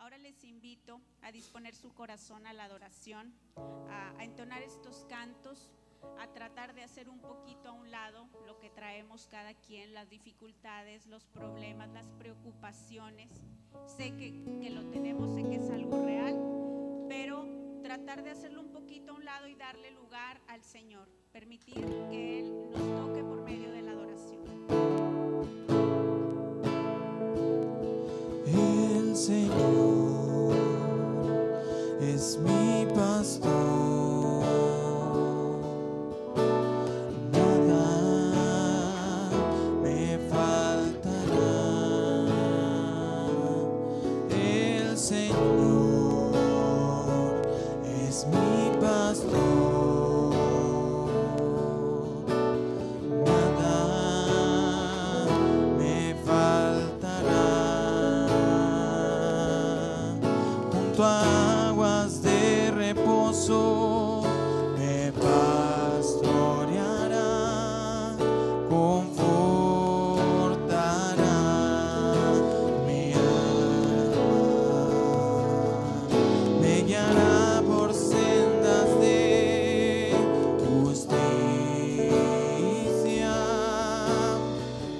Ahora les invito a disponer su corazón a la adoración, a entonar estos cantos, a tratar de hacer un poquito a un lado lo que traemos cada quien, las dificultades, los problemas, las preocupaciones. Sé que lo tenemos, sé que es algo real, pero tratar de hacerlo un poquito a un lado y darle lugar al Señor, permitir que Él nos toque por medio de la adoración. El Señor es mi pastor, nada me faltará. El Señor es mi pastor, nada me faltará. Junto a aguas de reposo me pastoreará, confortará mi alma, me guiará por sendas de justicia,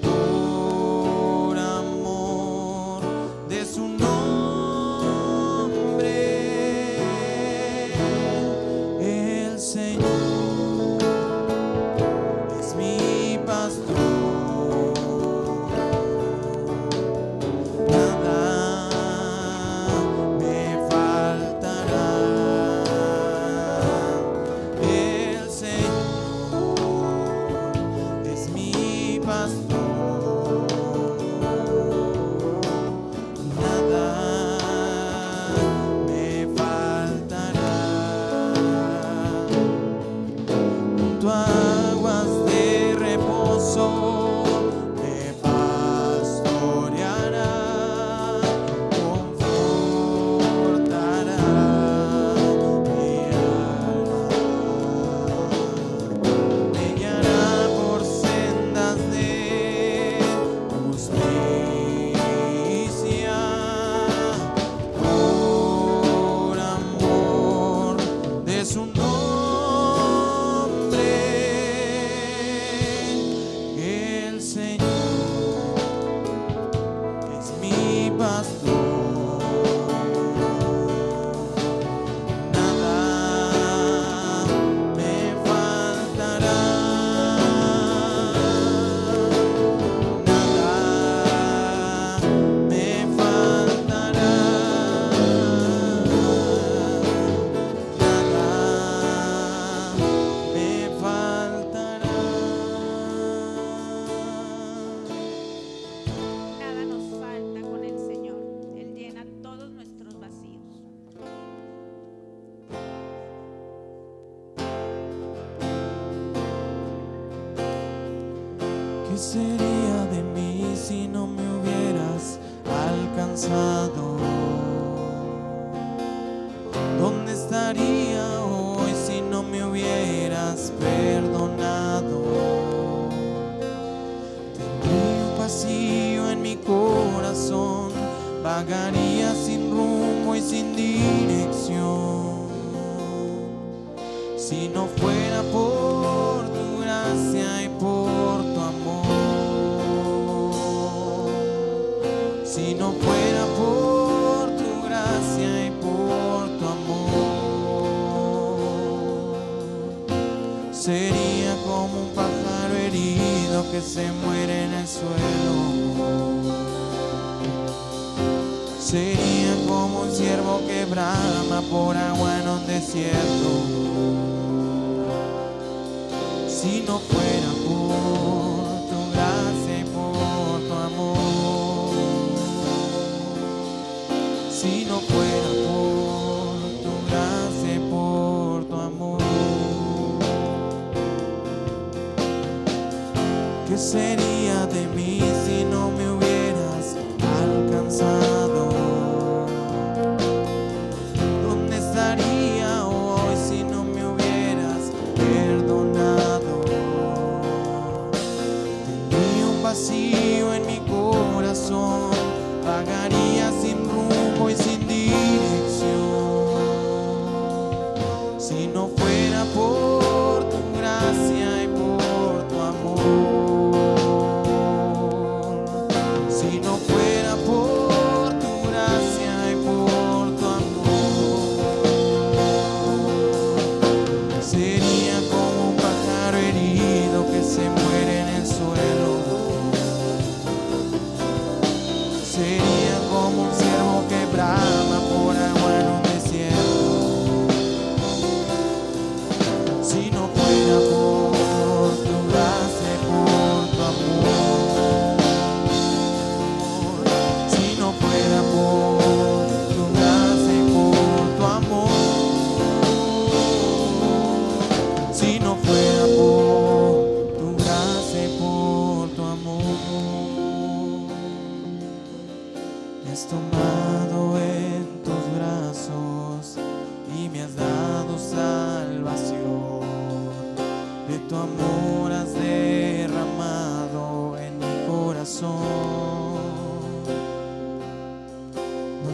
por amor de su nombre. El Señor es mi pastor, nada me faltará. El Señor es mi pastor, nada me faltará. Junto a aguas de reposo me pastoreará, confortará mi alma, me guiará por sendas de justicia, por amor de su nombre. El Señor es mi pastor, nada me faltará, nada me faltará, nada me faltará. Nada nos falta con el Señor, Él llena todos nuestros vacíos. ¿Qué sería de mí si no me hubieras alcanzado? ¿Dónde estaría hoy si no me hubieras perdonado? Tendría un vacío en mi corazón, vagaría sin rumbo y sin dirección. Si no fuera por tu gracia y por tu amor, si no fuera por tu gracia y por tu amor, sería como un pájaro herido que se muere en el suelo, sería como un ciervo que brama por agua en un desierto. Si no fuera por tu gracia y por tu amor, si no fuera por tu gracia y por tu amor, ¿qué sería de mí si no me hubieras alcanzado? ¿Dónde estaría hoy si no me hubieras perdonado? Tendría un vacío en mi corazón, vagaría sin rumbo y sin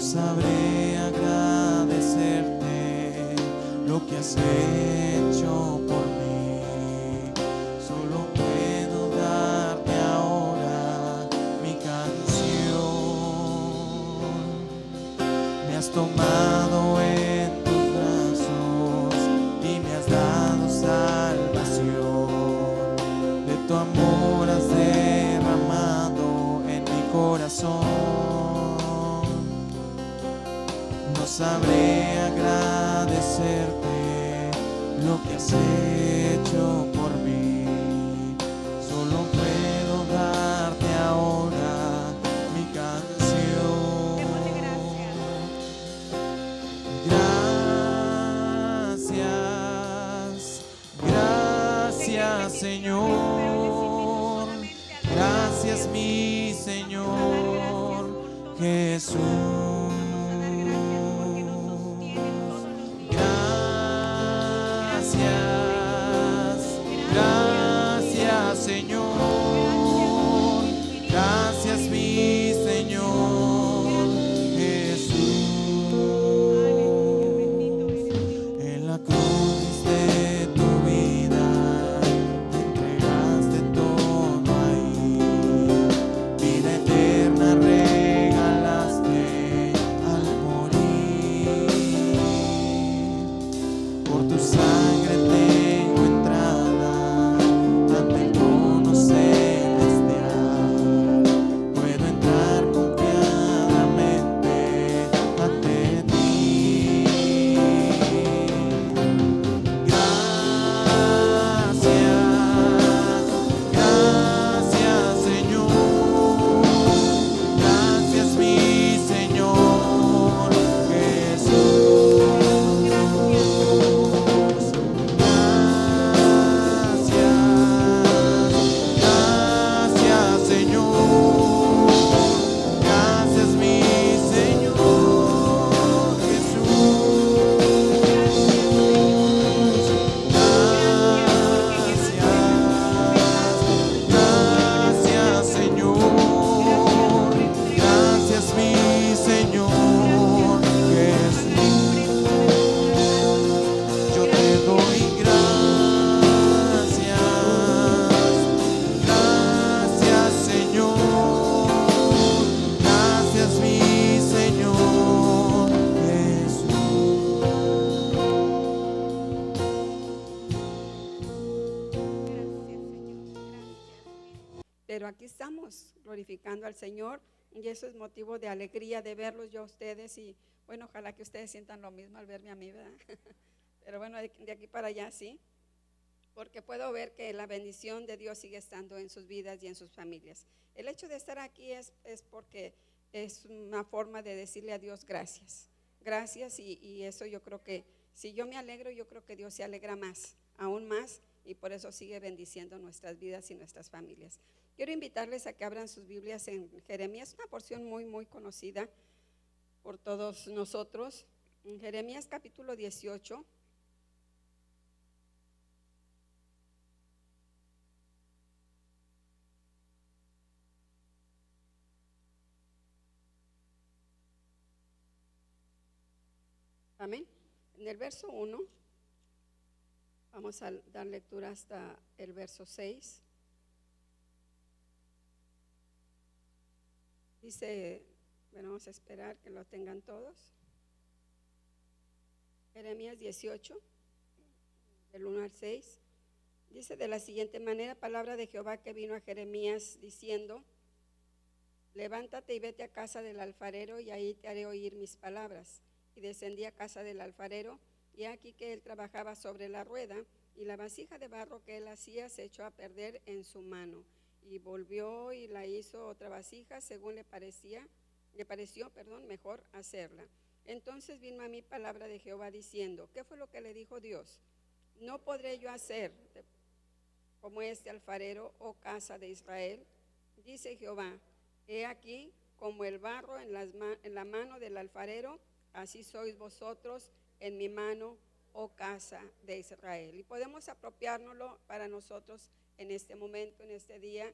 sabré agradecerte lo que has hecho por mí. Solo puedo darte ahora mi canción. Me has tomado en tus brazos y me has dado salvación. De tu amor has derramado en mi corazón. No sabré agradecerte lo que has hecho por mí. Solo puedo darte ahora mi canción. Démosle gracias. Gracias, Señor. Gracias, mi Señor Jesús. Gracias, Señor. Gracias, mi Señor Jesús. En la cruz diste tu vida, te entregaste todo ahí. Vida eterna regalaste al morir. Por tu sangre tengo entrada ante el trono celestial. Puedo entrar confiadamente ante ti. Gracias, Señor. Gracias, mi Señor Jesús. Gracias, Señor. Gracias, mi Señor Jesús. Gracias, Señor. Gracias, mi Señor Jesús. Yo te doy gracias. Gracias, Señor. Gracias, mi Señor Jesús. Pero aquí estamos glorificando al Señor y eso es motivo de alegría de verlos yo a ustedes y bueno, ojalá que ustedes sientan lo mismo al verme a mí, ¿verdad? Pero bueno, de aquí para allá sí, porque puedo ver que la bendición de Dios sigue estando en sus vidas y en sus familias. El hecho de estar aquí es porque es una forma de decirle a Dios gracias. Gracias y eso yo creo que si yo me alegro, yo creo que Dios se alegra más, aún más, y por eso sigue bendiciendo nuestras vidas y nuestras familias. Quiero invitarles a que abran sus Biblias en Jeremías, una porción muy, muy conocida por todos nosotros. En Jeremías capítulo 18. Amén. En el verso 1, vamos a dar lectura hasta el verso 6. Dice, bueno, vamos a esperar que lo tengan todos. Jeremías 18, del 1 al 6. Dice de la siguiente manera: palabra de Jehová que vino a Jeremías diciendo: levántate y vete a casa del alfarero y ahí te haré oír mis palabras. Y descendí a casa del alfarero, y aquí que él trabajaba sobre la rueda, y la vasija de barro que él hacía se echó a perder en su mano. Y volvió y la hizo otra vasija, según le pareció mejor hacerla. Entonces vino a mí palabra de Jehová diciendo: ¿qué fue lo que le dijo Dios? ¿No podré yo hacer como este alfarero, oh casa de Israel? Dice Jehová: he aquí, como el barro en la mano del alfarero, así sois vosotros en mi mano, oh casa de Israel. Y podemos apropiárnoslo para nosotros en este momento, en este día,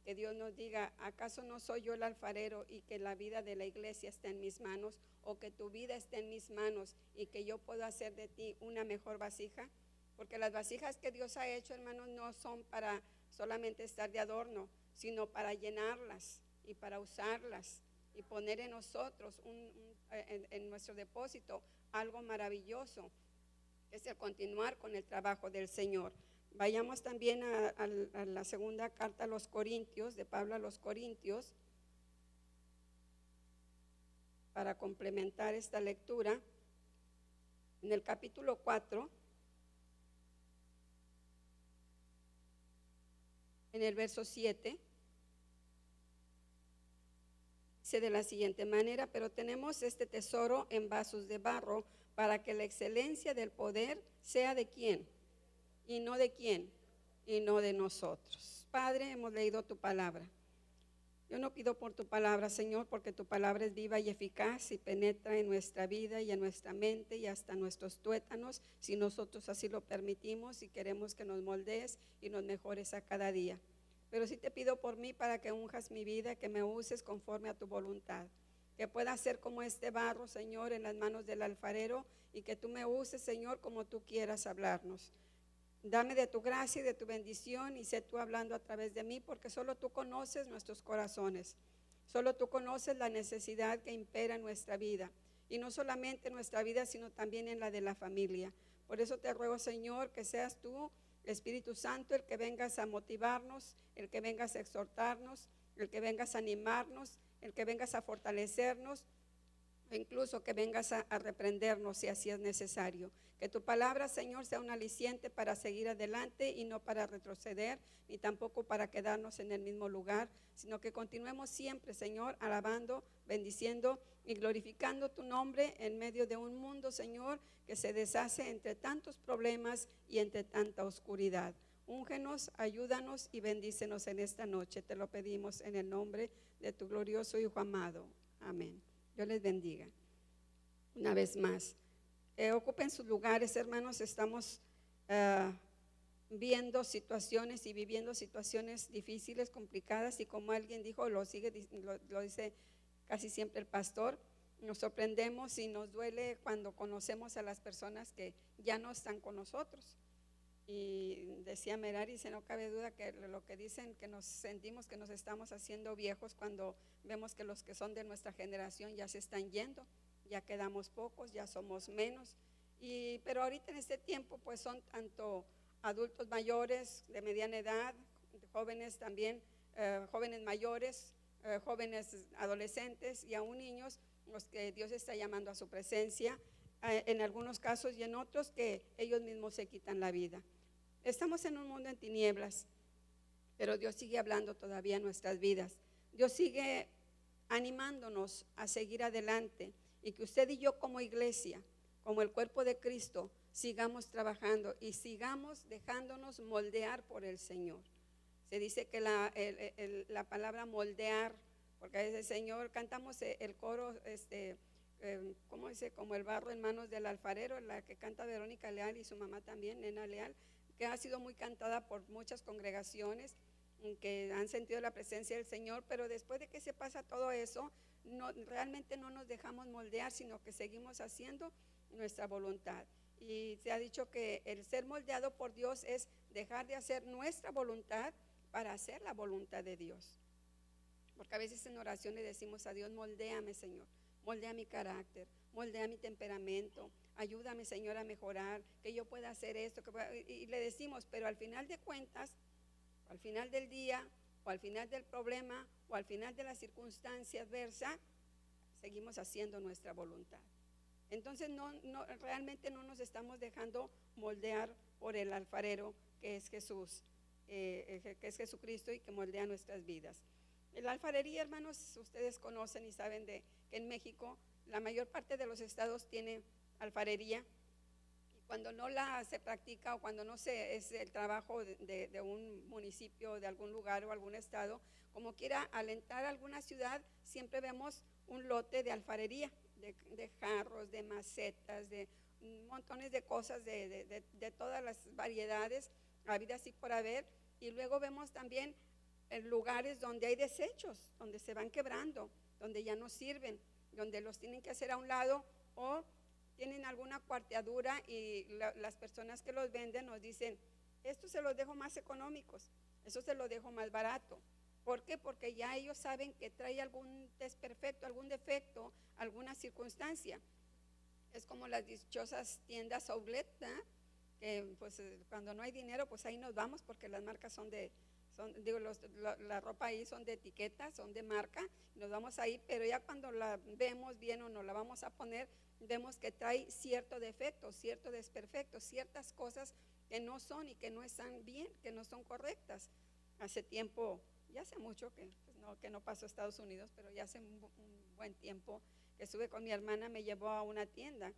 que Dios nos diga, ¿acaso no soy yo el alfarero y que la vida de la iglesia está en mis manos, o que tu vida está en mis manos y que yo puedo hacer de ti una mejor vasija? Porque las vasijas que Dios ha hecho, hermanos, no son para solamente estar de adorno, sino para llenarlas y para usarlas y poner en nosotros, en nuestro depósito, algo maravilloso, que es el continuar con el trabajo del Señor. Vayamos también a la segunda carta a los Corintios, de Pablo a los Corintios, para complementar esta lectura. En el capítulo 4, en el verso 7, dice de la siguiente manera: pero tenemos este tesoro en vasos de barro, para que la excelencia del poder sea de ¿quién? ¿Y no de quién? Y no de nosotros. Padre, hemos leído tu palabra. Yo no pido por tu palabra, Señor, porque tu palabra es viva y eficaz y penetra en nuestra vida y en nuestra mente y hasta nuestros tuétanos, si nosotros así lo permitimos y queremos que nos moldees y nos mejores a cada día. Pero sí te pido por mí, para que unjas mi vida, que me uses conforme a tu voluntad, que pueda ser como este barro, Señor, en las manos del alfarero, y que tú me uses, Señor, como tú quieras hablarnos. Dame de tu gracia y de tu bendición, y sé tú hablando a través de mí, porque solo tú conoces nuestros corazones. Solo tú conoces la necesidad que impera en nuestra vida, y no solamente en nuestra vida, sino también en la de la familia. Por eso te ruego, Señor, que seas tú, Espíritu Santo, el que vengas a motivarnos, el que vengas a exhortarnos, el que vengas a animarnos, el que vengas a fortalecernos, e incluso que vengas a reprendernos si así es necesario. Que tu palabra, Señor, sea un aliciente para seguir adelante y no para retroceder, ni tampoco para quedarnos en el mismo lugar, sino que continuemos siempre, Señor, alabando, bendiciendo y glorificando tu nombre en medio de un mundo, Señor, que se deshace entre tantos problemas y entre tanta oscuridad. Úngenos, ayúdanos y bendícenos en esta noche. Te lo pedimos en el nombre de tu glorioso Hijo amado. Amén. Dios les bendiga. Una vez más, ocupen sus lugares, hermanos. Estamos viendo situaciones y viviendo situaciones difíciles, complicadas, y como alguien dijo, lo dice casi siempre el pastor, nos sorprendemos y nos duele cuando conocemos a las personas que ya no están con nosotros. Y decía Merari, dice, no cabe duda que lo que dicen, que nos sentimos que nos estamos haciendo viejos cuando vemos que los que son de nuestra generación ya se están yendo, ya quedamos pocos, ya somos menos. Pero ahorita en este tiempo pues son tanto adultos mayores, de mediana edad, jóvenes también, jóvenes mayores, jóvenes adolescentes y aún niños, los que Dios está llamando a su presencia, en algunos casos, y en otros que ellos mismos se quitan la vida. Estamos en un mundo en tinieblas, pero Dios sigue hablando todavía en nuestras vidas. Dios sigue animándonos a seguir adelante, y que usted y yo como iglesia, como el cuerpo de Cristo, sigamos trabajando y sigamos dejándonos moldear por el Señor. Se dice que la palabra moldear, porque a veces, Señor, cantamos el coro, ¿cómo dice? Como el barro en manos del alfarero, la que canta Verónica Leal y su mamá también, Nena Leal, que ha sido muy cantada por muchas congregaciones que han sentido la presencia del Señor, pero después de que se pasa todo eso, realmente no nos dejamos moldear, sino que seguimos haciendo nuestra voluntad. Y se ha dicho que el ser moldeado por Dios es dejar de hacer nuestra voluntad para hacer la voluntad de Dios. Porque a veces en oración le decimos a Dios, moldéame, Señor, moldea mi carácter, moldea mi temperamento, ayúdame, Señor, a mejorar, que yo pueda hacer esto, y le decimos, pero al final de cuentas, al final del día, o al final del problema, o al final de la circunstancia adversa, seguimos haciendo nuestra voluntad. Entonces realmente no nos estamos dejando moldear por el alfarero, que es Jesús, que es Jesucristo, y que moldea nuestras vidas. La alfarería, hermanos, ustedes conocen y saben que en México la mayor parte de los estados tiene alfarería, y cuando no se practica, o cuando no es el trabajo de un municipio, de algún lugar o algún estado, como quiera alentar a alguna ciudad, siempre vemos un lote de alfarería, de jarros, de macetas, de montones de cosas, de todas las variedades habidas y por haber. Y luego vemos también en lugares donde hay desechos, donde se van quebrando, donde ya no sirven, donde los tienen que hacer a un lado o tienen alguna cuarteadura y las personas que los venden nos dicen, esto se los dejo más económicos, eso se los dejo más barato. ¿Por qué? Porque ya ellos saben que trae algún desperfecto, algún defecto, alguna circunstancia. Es como las dichosas tiendas outlet, ¿eh? Que pues cuando no hay dinero, pues ahí nos vamos porque las marcas la ropa ahí son de etiqueta, son de marca, nos vamos ahí, pero ya cuando la vemos bien o nos la vamos a poner, vemos que trae cierto defecto, cierto desperfecto, ciertas cosas que no son y que no están bien, que no son correctas. Hace tiempo, ya hace mucho que no pasó a Estados Unidos, pero ya hace un buen tiempo que estuve con mi hermana, me llevó a una tienda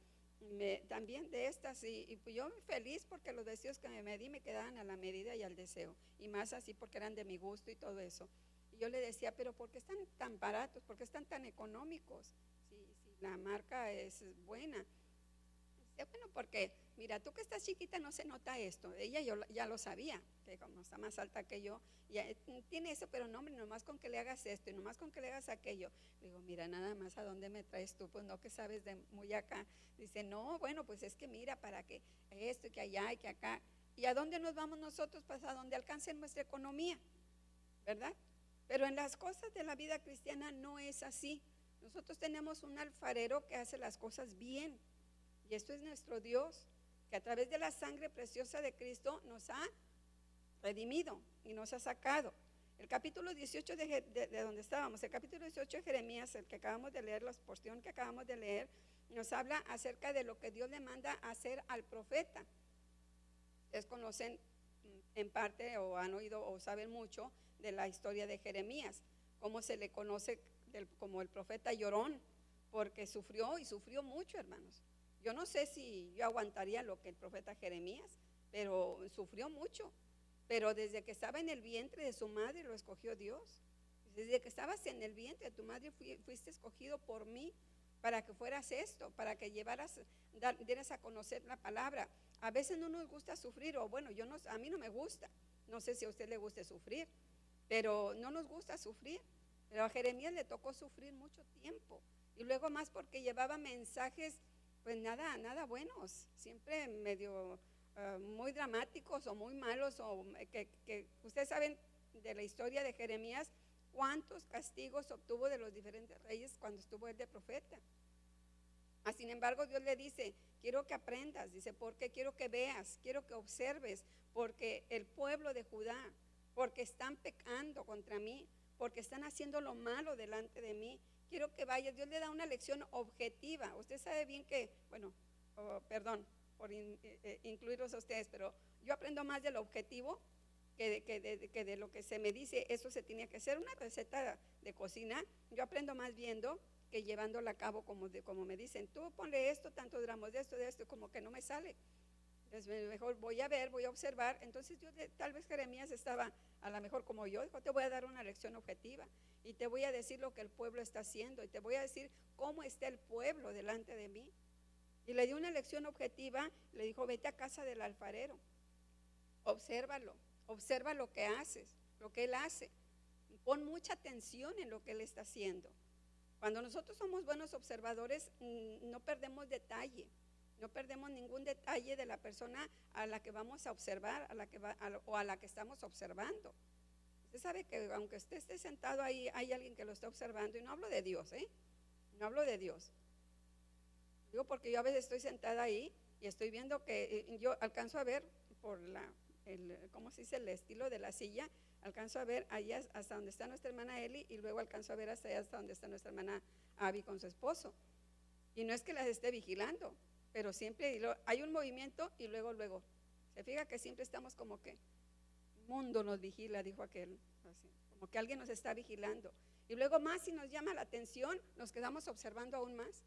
también de estas y pues yo feliz porque los vestidos que me di me quedaban a la medida y al deseo, y más así porque eran de mi gusto y todo eso. Y yo le decía, pero ¿por qué están tan baratos? ¿Por qué están tan económicos? Si la marca es buena. Dice, bueno, porque mira, tú que estás chiquita no se nota esto. Ella yo ya lo sabía, que como está más alta que yo, ya tiene eso, pero no, hombre, nomás con que le hagas esto y nomás con que le hagas aquello. Le digo, mira, nada más, ¿a dónde me traes tú? Pues no, que sabes de muy acá. Dice, no, bueno, pues es que mira, para que esto y que allá y que acá. ¿Y a dónde nos vamos nosotros? Pues a donde alcance nuestra economía, ¿verdad? Pero en las cosas de la vida cristiana no es así. Nosotros tenemos un alfarero que hace las cosas bien. Y esto es nuestro Dios, que a través de la sangre preciosa de Cristo nos ha redimido y nos ha sacado. El capítulo 18 de donde estábamos, el capítulo 18 de Jeremías, el que acabamos de leer, la porción que acabamos de leer, nos habla acerca de lo que Dios le manda hacer al profeta. Ustedes conocen en parte o han oído o saben mucho de la historia de Jeremías, cómo se le conoce como el profeta llorón, porque sufrió y sufrió mucho, hermanos. Yo no sé si yo aguantaría lo que el profeta Jeremías, pero sufrió mucho. Pero desde que estaba en el vientre de su madre lo escogió Dios. Desde que estabas en el vientre de tu madre fuiste escogido por mí para que fueras esto, para que dieras a conocer la palabra. A veces no nos gusta sufrir, o bueno, a mí no me gusta. No sé si a usted le guste sufrir, pero no nos gusta sufrir. Pero a Jeremías le tocó sufrir mucho tiempo. Y luego más porque llevaba mensajes pues nada buenos, siempre medio muy dramáticos o muy malos, o que ustedes saben de la historia de Jeremías, cuántos castigos obtuvo de los diferentes reyes cuando estuvo él de profeta. Sin embargo, Dios le dice, quiero que aprendas, dice, porque quiero que veas, quiero que observes, porque el pueblo de Judá, porque están pecando contra mí, porque están haciendo lo malo delante de mí, quiero que vayas. Dios le da una lección objetiva. Usted sabe bien que, bueno, perdón por incluirlos a ustedes, pero yo aprendo más de lo objetivo que de lo que se me dice, eso se tenía que hacer. Una receta de cocina, yo aprendo más viendo que llevándola a cabo como me dicen, tú ponle esto, tantos gramos de esto, como que no me sale. Entonces mejor voy a ver, voy a observar. Entonces tal vez Jeremías estaba a lo mejor como yo, dijo, te voy a dar una lección objetiva y te voy a decir lo que el pueblo está haciendo y te voy a decir cómo está el pueblo delante de mí. Y le dio una lección objetiva, le dijo, vete a casa del alfarero, obsérvalo, observa lo que haces, lo que él hace, pon mucha atención en lo que él está haciendo. Cuando nosotros somos buenos observadores, no perdemos detalle. No perdemos ningún detalle de la persona a la que vamos a observar, o a la que estamos observando. Usted sabe que aunque usted esté sentado ahí, hay alguien que lo está observando, y no hablo de Dios, no hablo de Dios. Digo porque yo a veces estoy sentada ahí y estoy viendo que yo alcanzo a ver por ¿cómo se dice? El estilo de la silla, alcanzo a ver allá hasta donde está nuestra hermana Eli, y luego alcanzo a ver hasta allá hasta donde está nuestra hermana Abby con su esposo. Y no es que las esté vigilando, pero siempre hay un movimiento y luego, se fija que siempre estamos como que el mundo nos vigila, dijo aquel, así, como que alguien nos está vigilando. Y luego más, si nos llama la atención, nos quedamos observando aún más.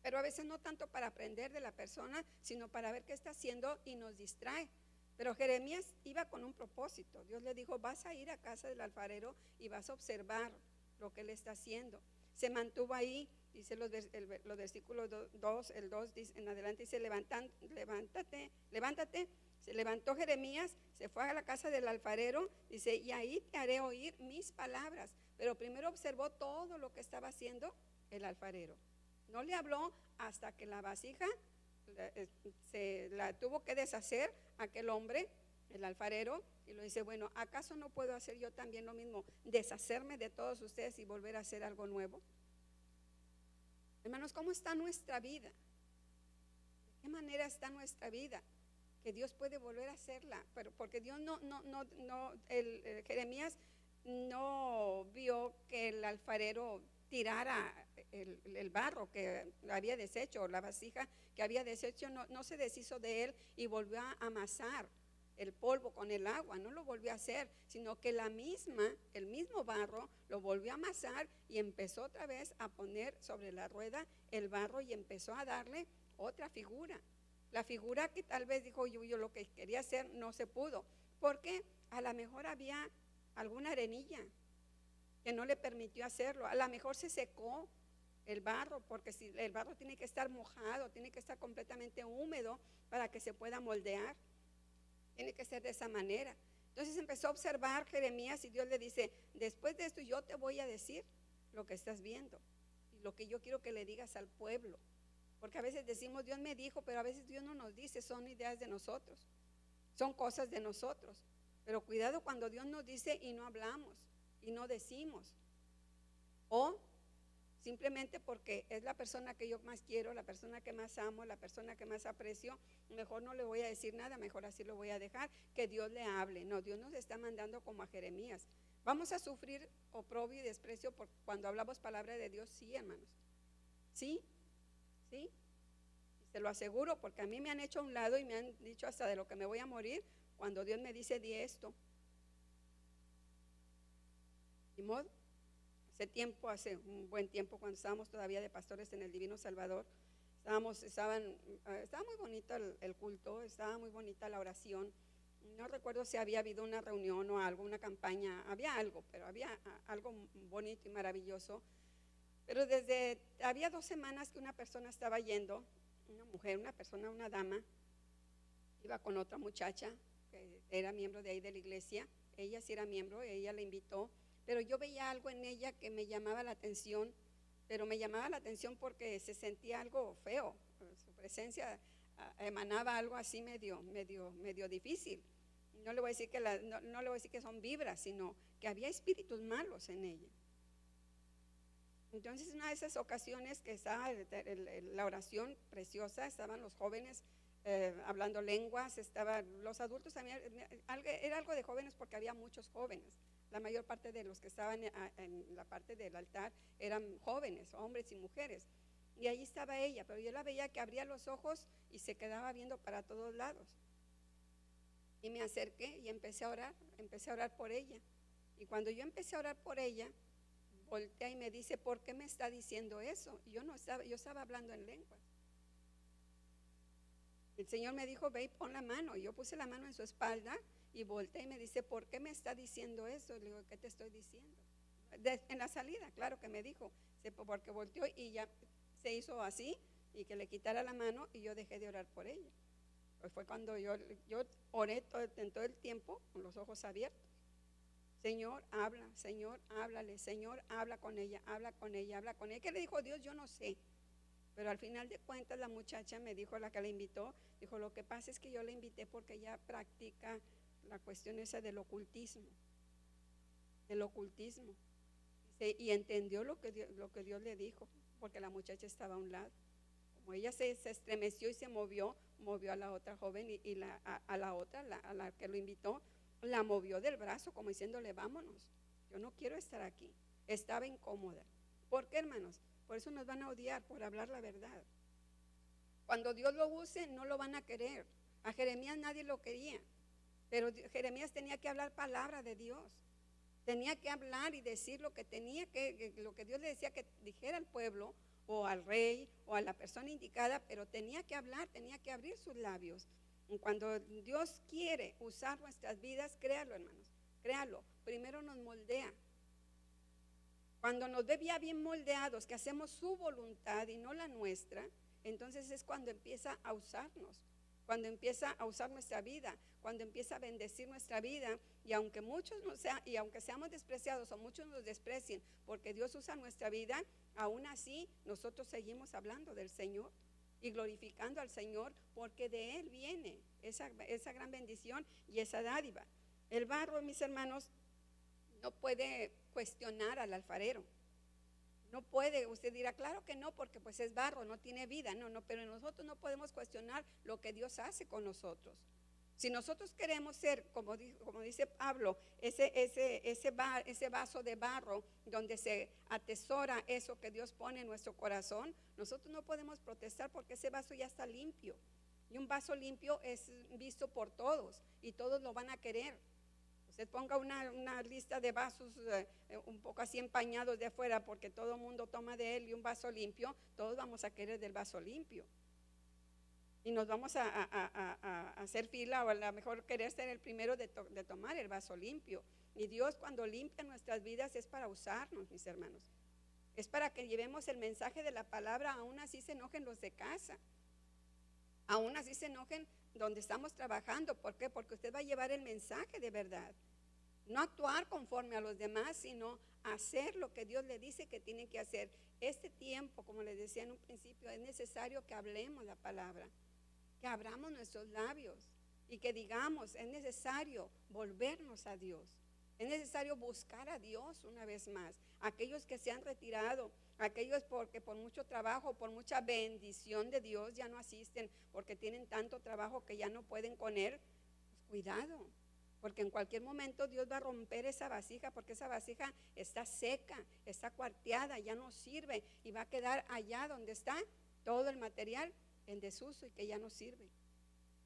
Pero a veces no tanto para aprender de la persona, sino para ver qué está haciendo y nos distrae. Pero Jeremías iba con un propósito. Dios le dijo, vas a ir a casa del alfarero y vas a observar lo que él está haciendo. Se mantuvo ahí dice los versículos 2, el 2 dice, en adelante dice, levántate. Se levantó Jeremías, se fue a la casa del alfarero, dice, y ahí te haré oír mis palabras. Pero primero observó todo lo que estaba haciendo el alfarero. No le habló hasta que la vasija se la tuvo que deshacer aquel hombre, el alfarero, y lo dice, bueno, ¿acaso no puedo hacer yo también lo mismo? Deshacerme de todos ustedes y volver a hacer algo nuevo. Hermanos, ¿cómo está nuestra vida? ¿De qué manera está nuestra vida? Que Dios puede volver a hacerla, pero porque Dios Jeremías no vio que el alfarero tirara el barro que había deshecho, o la vasija que había deshecho, no se deshizo de él y volvió a amasar el polvo con el agua, no lo volvió a hacer, sino que el mismo barro lo volvió a amasar y empezó otra vez a poner sobre la rueda el barro y empezó a darle otra figura. La figura que tal vez dijo yo lo que quería hacer no se pudo, porque a lo mejor había alguna arenilla que no le permitió hacerlo, a lo mejor se secó el barro, porque si el barro tiene que estar mojado, tiene que estar completamente húmedo para que se pueda moldear, tiene que ser de esa manera. Entonces empezó a observar Jeremías y Dios le dice, después de esto yo te voy a decir lo que estás viendo y lo que yo quiero que le digas al pueblo. Porque a veces decimos, Dios me dijo, pero a veces Dios no nos dice, son ideas de nosotros, son cosas de nosotros. Pero cuidado cuando Dios nos dice y no hablamos y no decimos. O simplemente porque es la persona que yo más quiero, la persona que más amo, la persona que más aprecio, mejor no le voy a decir nada, mejor así lo voy a dejar, que Dios le hable. No, Dios nos está mandando como a Jeremías. Vamos a sufrir oprobio y desprecio cuando hablamos palabra de Dios, sí, hermanos. Sí. ¿Sí? Y se lo aseguro porque a mí me han hecho a un lado y me han dicho hasta de lo que me voy a morir cuando Dios me dice di esto. Ni modo. Hace un buen tiempo cuando estábamos todavía de pastores en el Divino Salvador, estaba muy bonito el culto, estaba muy bonita la oración. No recuerdo si había habido una reunión o algo, una campaña, había algo, pero había algo bonito y maravilloso. Pero había 2 semanas que una persona estaba yendo, una mujer, una dama, iba con otra muchacha que era miembro de ahí de la iglesia. Ella sí era miembro, ella la invitó, pero yo veía algo en ella que me llamaba la atención, pero me llamaba la atención porque se sentía algo feo, su presencia emanaba algo así medio difícil. No le voy a decir no le voy a decir que son vibras, sino que había espíritus malos en ella. Entonces, una de esas ocasiones que estaba la oración preciosa, estaban los jóvenes hablando lenguas, estaban los adultos también, era algo de jóvenes porque había muchos jóvenes. La mayor parte de los que estaban en la parte del altar eran jóvenes, hombres y mujeres. Y ahí estaba ella, pero yo la veía que abría los ojos y se quedaba viendo para todos lados. Y me acerqué y empecé a orar por ella. Y cuando yo empecé a orar por ella, voltea y me dice, ¿por qué me está diciendo eso? Y yo estaba hablando en lenguas. El Señor me dijo, ve y pon la mano. Y yo puse la mano en su espalda y volteé y me dice, ¿por qué me está diciendo eso? Le digo, ¿qué te estoy diciendo? En la salida, claro que me dijo, porque volteó y ya se hizo así y que le quitara la mano y yo dejé de orar por ella. Pues fue cuando yo oré en todo el tiempo con los ojos abiertos. Señor, habla, Señor, háblale, Señor, habla con ella. ¿Qué le dijo Dios? Yo no sé. Pero al final de cuentas la muchacha me dijo, la que la invitó, dijo, lo que pasa es que yo la invité porque ella practica la cuestión esa del ocultismo. Y entendió lo que Dios le dijo, porque la muchacha estaba a un lado. Como ella se estremeció y se movió a la otra joven y a la que lo invitó, la movió del brazo como diciéndole, vámonos, yo no quiero estar aquí. Estaba incómoda. ¿Por qué, hermanos? Por eso nos van a odiar, por hablar la verdad. Cuando Dios lo use, no lo van a querer. A Jeremías nadie lo quería, pero Jeremías tenía que hablar palabra de Dios. Tenía que hablar y decir lo que Dios le decía que dijera al pueblo, o al rey, o a la persona indicada, pero tenía que hablar, tenía que abrir sus labios. Y cuando Dios quiere usar nuestras vidas, créalo, hermanos, créalo, primero nos moldea. Cuando nos ve ya bien moldeados, que hacemos su voluntad y no la nuestra, entonces es cuando empieza a usarnos, cuando empieza a usar nuestra vida, cuando empieza a bendecir nuestra vida. Y aunque muchos y aunque seamos despreciados o muchos nos desprecien porque Dios usa nuestra vida, aún así nosotros seguimos hablando del Señor y glorificando al Señor, porque de Él viene esa gran bendición y esa dádiva. El barro, mis hermanos, no puede cuestionar al alfarero. No puede, usted dirá, claro que no, porque pues es barro, no tiene vida. No, pero nosotros no podemos cuestionar lo que Dios hace con nosotros. Si nosotros queremos ser, como dice Pablo, ese vaso de barro donde se atesora eso que Dios pone en nuestro corazón, nosotros no podemos protestar porque ese vaso ya está limpio. Y un vaso limpio es visto por todos y todos lo van a querer. Usted ponga una lista de vasos un poco así empañados de afuera porque todo el mundo toma de él, y un vaso limpio, todos vamos a querer del vaso limpio. Y nos vamos a hacer fila, o a lo mejor querer ser el primero de tomar el vaso limpio. Y Dios, cuando limpia nuestras vidas, es para usarnos, mis hermanos. Es para que llevemos el mensaje de la palabra. Aún así se enojen los de casa, aún así se enojen donde estamos trabajando. ¿Por qué? Porque usted va a llevar el mensaje de verdad. No actuar conforme a los demás, sino hacer lo que Dios le dice que tienen que hacer. Este tiempo, como les decía en un principio, es necesario que hablemos la palabra, que abramos nuestros labios y que digamos, es necesario volvernos a Dios. Es necesario buscar a Dios una vez más. Aquellos que se han retirado, aquellos porque por mucho trabajo, por mucha bendición de Dios ya no asisten, porque tienen tanto trabajo que ya no pueden con él, pues cuidado, porque en cualquier momento Dios va a romper esa vasija, porque esa vasija está seca, está cuarteada, ya no sirve, y va a quedar allá donde está todo el material en desuso y que ya no sirve.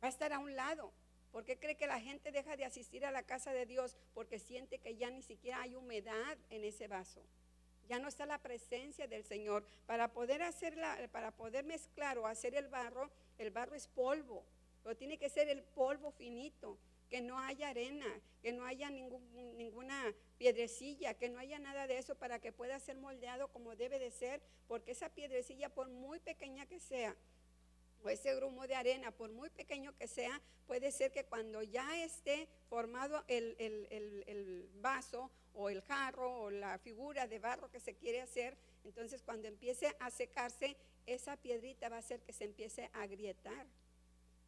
Va a estar a un lado. ¿Por qué cree que la gente deja de asistir a la casa de Dios? Porque siente que ya ni siquiera hay humedad en ese vaso. Ya no está la presencia del Señor. Para poder mezclar o hacer el barro es polvo, pero tiene que ser el polvo finito, que no haya arena, que no haya ninguna piedrecilla, que no haya nada de eso, para que pueda ser moldeado como debe de ser, porque esa piedrecilla, por muy pequeña que sea, o ese grumo de arena, por muy pequeño que sea, puede ser que cuando ya esté formado el vaso o el jarro o la figura de barro que se quiere hacer, entonces cuando empiece a secarse, esa piedrita va a hacer que se empiece a agrietar.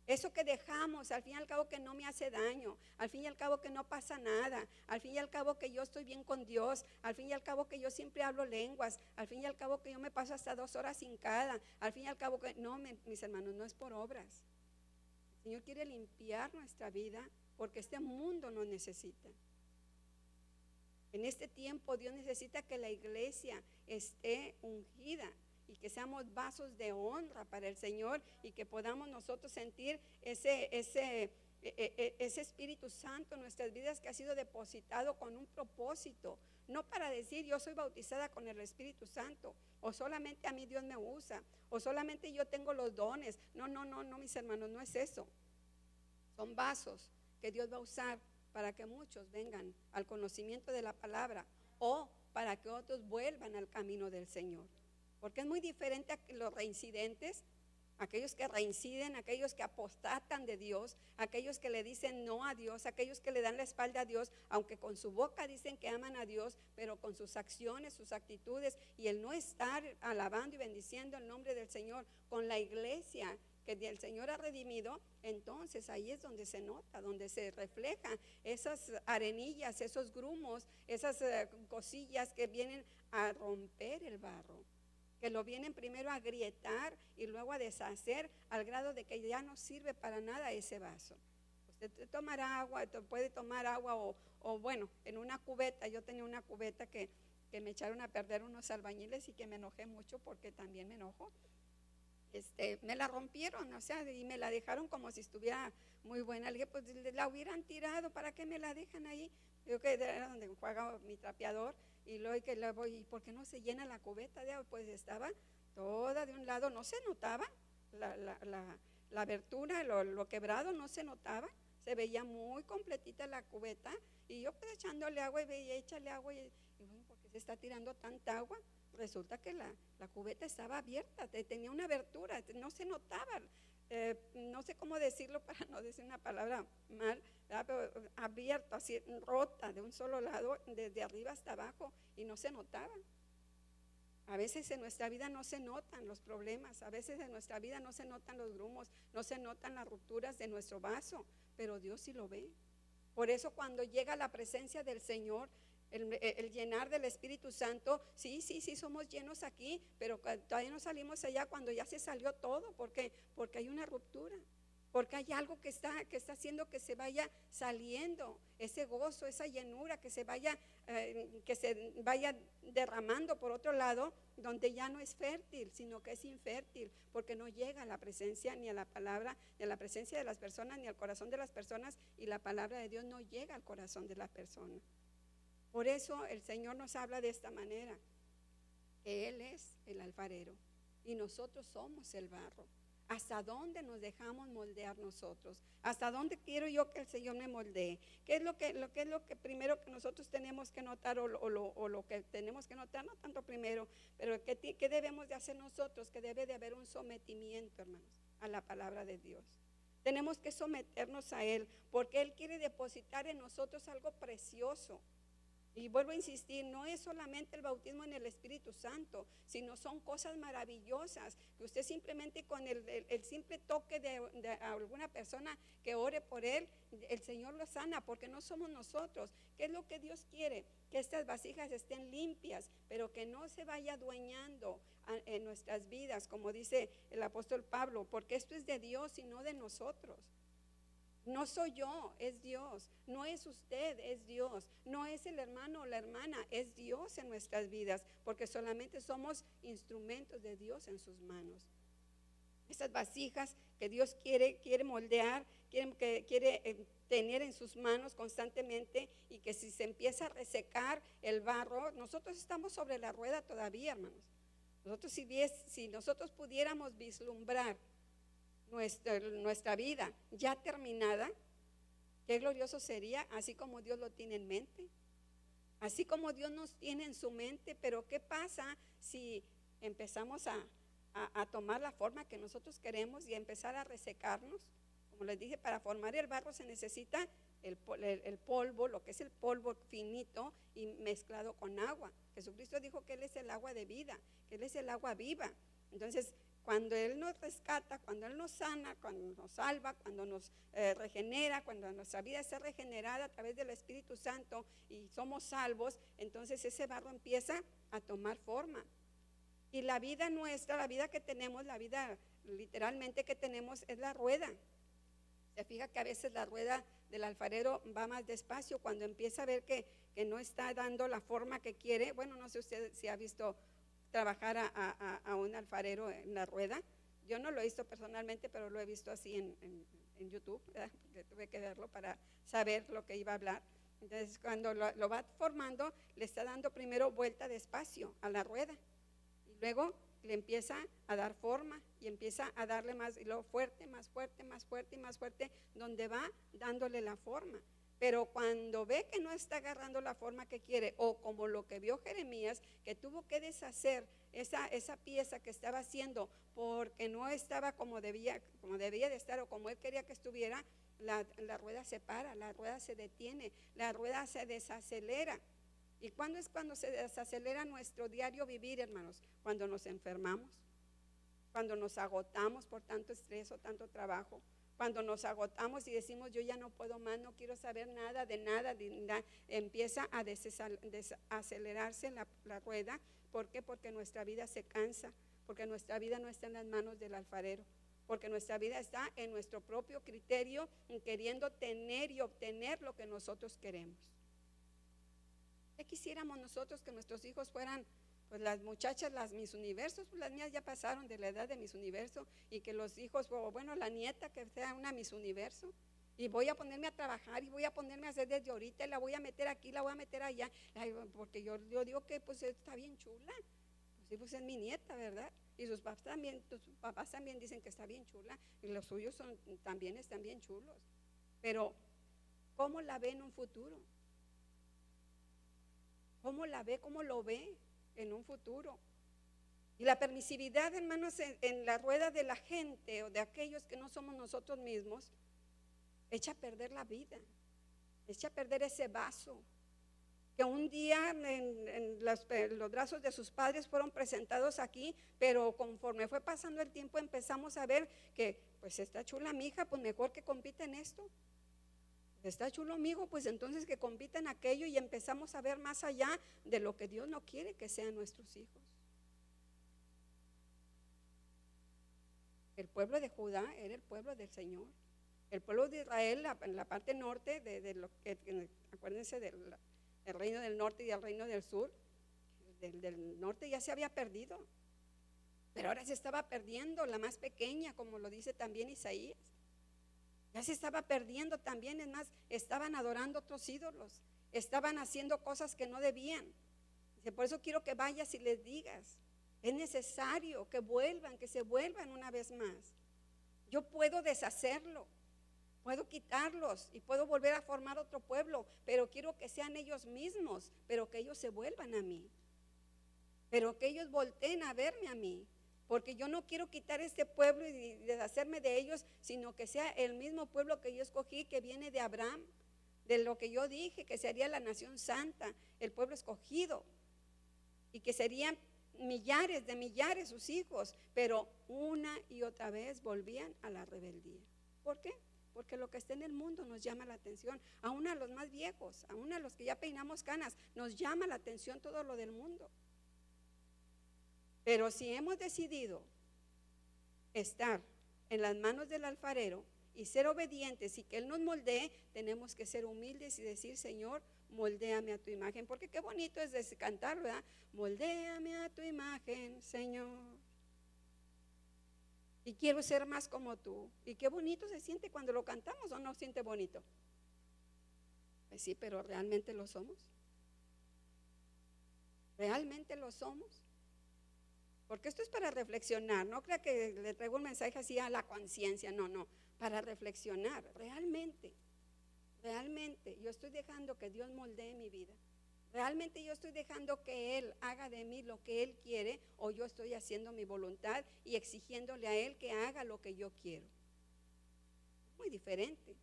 Eso que dejamos, al fin y al cabo que no me hace daño, al fin y al cabo que no pasa nada, al fin y al cabo que yo estoy bien con Dios, al fin y al cabo que yo siempre hablo lenguas, al fin y al cabo que yo me paso hasta 2 horas hincada, al fin y al cabo que no, mis hermanos, no es por obras. El Señor quiere limpiar nuestra vida porque este mundo nos necesita. En este tiempo Dios necesita que la iglesia esté ungida y que seamos vasos de honra para el Señor, y que podamos nosotros sentir ese Espíritu Santo en nuestras vidas, que ha sido depositado con un propósito, no para decir yo soy bautizada con el Espíritu Santo, o solamente a mí Dios me usa, o solamente yo tengo los dones. No, mis hermanos, no es eso. Son vasos que Dios va a usar para que muchos vengan al conocimiento de la palabra, o para que otros vuelvan al camino del Señor. Porque es muy diferente a los reincidentes, aquellos que reinciden, aquellos que apostatan de Dios, aquellos que le dicen no a Dios, aquellos que le dan la espalda a Dios, aunque con su boca dicen que aman a Dios, pero con sus acciones, sus actitudes y el no estar alabando y bendiciendo el nombre del Señor con la iglesia que el Señor ha redimido, entonces ahí es donde se nota, donde se reflejan esas arenillas, esos grumos, esas cosillas que vienen a romper el barro, que lo vienen primero a agrietar y luego a deshacer al grado de que ya no sirve para nada ese vaso. Usted tomará agua, puede tomar agua o bueno, en una cubeta. Yo tenía una cubeta que me echaron a perder unos albañiles y que me enojé mucho porque también me enojo. Me la rompieron, o sea, y me la dejaron como si estuviera muy buena. Le dije, pues la hubieran tirado, ¿para qué me la dejan ahí? Yo que era donde juega mi trapeador, y luego que le voy, ¿y por qué no se llena la cubeta de agua? Pues estaba toda de un lado, no se notaba la abertura, lo quebrado no se notaba, se veía muy completita la cubeta, y yo pues echándole agua y veía, échale agua, y bueno, ¿por qué se está tirando tanta agua? Resulta que la cubeta estaba abierta, tenía una abertura, no se notaba. No sé cómo decirlo para no decir una palabra mal, ¿verdad? Pero abierto, así rota de un solo lado, desde arriba hasta abajo, y no se notaba. A veces en nuestra vida no se notan los problemas, a veces en nuestra vida no se notan los grumos, no se notan las rupturas de nuestro vaso, pero Dios sí lo ve. Por eso cuando llega la presencia del Señor, el llenar del Espíritu Santo, sí, somos llenos aquí, pero todavía no salimos allá cuando ya se salió todo. ¿Por qué? Porque hay una ruptura, porque hay algo que está haciendo que se vaya saliendo ese gozo, esa llenura, que se vaya derramando por otro lado, donde ya no es fértil, sino que es infértil, porque no llega a la presencia ni a la palabra, ni a la presencia de las personas, ni al corazón de las personas, y la palabra de Dios no llega al corazón de la persona. Por eso el Señor nos habla de esta manera, que Él es el alfarero y nosotros somos el barro. ¿Hasta dónde nos dejamos moldear nosotros? ¿Hasta dónde quiero yo que el Señor me moldee? ¿Qué es lo que primero que nosotros tenemos que notar, o lo que tenemos que notar? No tanto primero, pero ¿qué debemos de hacer nosotros? Que debe de haber un sometimiento, hermanos, a la palabra de Dios. Tenemos que someternos a Él, porque Él quiere depositar en nosotros algo precioso. Y vuelvo a insistir, no es solamente el bautismo en el Espíritu Santo, sino son cosas maravillosas, que usted simplemente con el simple toque de alguna persona que ore por él, el Señor lo sana, porque no somos nosotros. ¿Qué es lo que Dios quiere? Que estas vasijas estén limpias, pero que no se vaya adueñando en nuestras vidas, como dice el apóstol Pablo, porque esto es de Dios y no de nosotros. No soy yo, es Dios. No es usted, es Dios. No es el hermano o la hermana, es Dios en nuestras vidas, porque solamente somos instrumentos de Dios en sus manos. Esas vasijas que Dios quiere moldear, quiere tener en sus manos constantemente, y que si se empieza a resecar el barro, nosotros estamos sobre la rueda todavía, hermanos. Nosotros si nosotros pudiéramos vislumbrar nuestra vida ya terminada, qué glorioso sería, así como Dios lo tiene en mente, así como Dios nos tiene en su mente. Pero ¿qué pasa si empezamos a tomar la forma que nosotros queremos y a empezar a resecarnos? Como les dije, para formar el barro se necesita el polvo, lo que es el polvo finito y mezclado con agua. Jesucristo dijo que Él es el agua de vida, que Él es el agua viva. Entonces, cuando Él nos rescata, cuando Él nos sana, cuando nos salva, cuando nos regenera, cuando nuestra vida está regenerada a través del Espíritu Santo y somos salvos, entonces ese barro empieza a tomar forma. Y la vida nuestra, la vida que tenemos, la vida literalmente que tenemos, es la rueda. Se fija que a veces la rueda del alfarero va más despacio cuando empieza a ver que no está dando la forma que quiere. Bueno, no sé usted si ha visto trabajar a un alfarero en la rueda. Yo no lo he visto personalmente, pero lo he visto así en YouTube, ¿verdad? Porque tuve que verlo para saber lo que iba a hablar. Entonces, cuando lo va formando, le está dando primero vuelta despacio a la rueda, y luego le empieza a dar forma y empieza a darle más, y luego fuerte, más fuerte, más fuerte y más fuerte, donde va dándole la forma. Pero cuando ve que no está agarrando la forma que quiere, o como lo que vio Jeremías, que tuvo que deshacer esa pieza que estaba haciendo porque no estaba como debía de estar, o como él quería que estuviera, la rueda se para, la rueda se detiene, la rueda se desacelera. ¿Y cuándo es cuando se desacelera nuestro diario vivir, hermanos? Cuando nos enfermamos, cuando nos agotamos por tanto estrés o tanto trabajo, cuando nos agotamos y decimos yo ya no puedo más, no quiero saber nada, empieza a desacelerarse la rueda. ¿Por qué? Porque nuestra vida se cansa, porque nuestra vida no está en las manos del alfarero, porque nuestra vida está en nuestro propio criterio, queriendo tener y obtener lo que nosotros queremos. ¿Qué quisiéramos nosotros? Que nuestros hijos fueran, pues las muchachas, las Miss Universos. Pues las mías ya pasaron de la edad de Miss Universo, y que los hijos, o bueno, la nieta que sea una Miss Universo. Y voy a ponerme a trabajar y voy a ponerme a hacer desde ahorita, y la voy a meter aquí, la voy a meter allá, porque yo digo que pues está bien chula. Pues sí, pues es mi nieta, ¿verdad? Y sus papás también dicen que está bien chula, y los suyos también están bien chulos. Pero ¿cómo la ven en un futuro? ¿Cómo la ve? ¿Cómo lo ve en un futuro? Y la permisividad, hermanos, en la rueda de la gente o de aquellos que no somos nosotros mismos, echa a perder la vida, echa a perder ese vaso que un día en los brazos de sus padres fueron presentados aquí, pero conforme fue pasando el tiempo empezamos a ver que pues está chula mi hija, pues mejor que compita en esto. Está chulo mi hijo, pues entonces que compita en aquello, y empezamos a ver más allá de lo que Dios no quiere que sean nuestros hijos. El pueblo de Judá era el pueblo del Señor. El pueblo de Israel, en la parte norte, de lo que, acuérdense del reino del norte y del reino del sur, del norte ya se había perdido, pero ahora se estaba perdiendo la más pequeña, como lo dice también Isaías. Ya se estaba perdiendo también, es más, estaban adorando otros ídolos, estaban haciendo cosas que no debían. Por eso quiero que vayas y les digas, es necesario que vuelvan, que se vuelvan una vez más. Yo puedo deshacerlo, puedo quitarlos y puedo volver a formar otro pueblo, pero quiero que sean ellos mismos, pero que ellos se vuelvan a mí, pero que ellos volteen a verme a mí, porque yo no quiero quitar este pueblo y deshacerme de ellos, sino que sea el mismo pueblo que yo escogí, que viene de Abraham, de lo que yo dije, que sería la nación santa, el pueblo escogido, y que serían millares de millares sus hijos, pero una y otra vez volvían a la rebeldía. ¿Por qué? Porque lo que está en el mundo nos llama la atención, aún a los más viejos, aún a los que ya peinamos canas, nos llama la atención todo lo del mundo. Pero si hemos decidido estar en las manos del alfarero y ser obedientes y que Él nos moldee, tenemos que ser humildes y decir, Señor, moldéame a tu imagen, porque qué bonito es cantar, ¿verdad? Moldéame a tu imagen, Señor, y quiero ser más como tú. Y qué bonito se siente cuando lo cantamos, ¿o no siente bonito? Pues sí, pero ¿realmente lo somos? ¿Realmente lo somos? Porque esto es para reflexionar, no crea que le traigo un mensaje así a la conciencia, no, para reflexionar, realmente yo estoy dejando que Dios moldee mi vida, realmente yo estoy dejando que Él haga de mí lo que Él quiere, o yo estoy haciendo mi voluntad y exigiéndole a Él que haga lo que yo quiero. Muy diferente,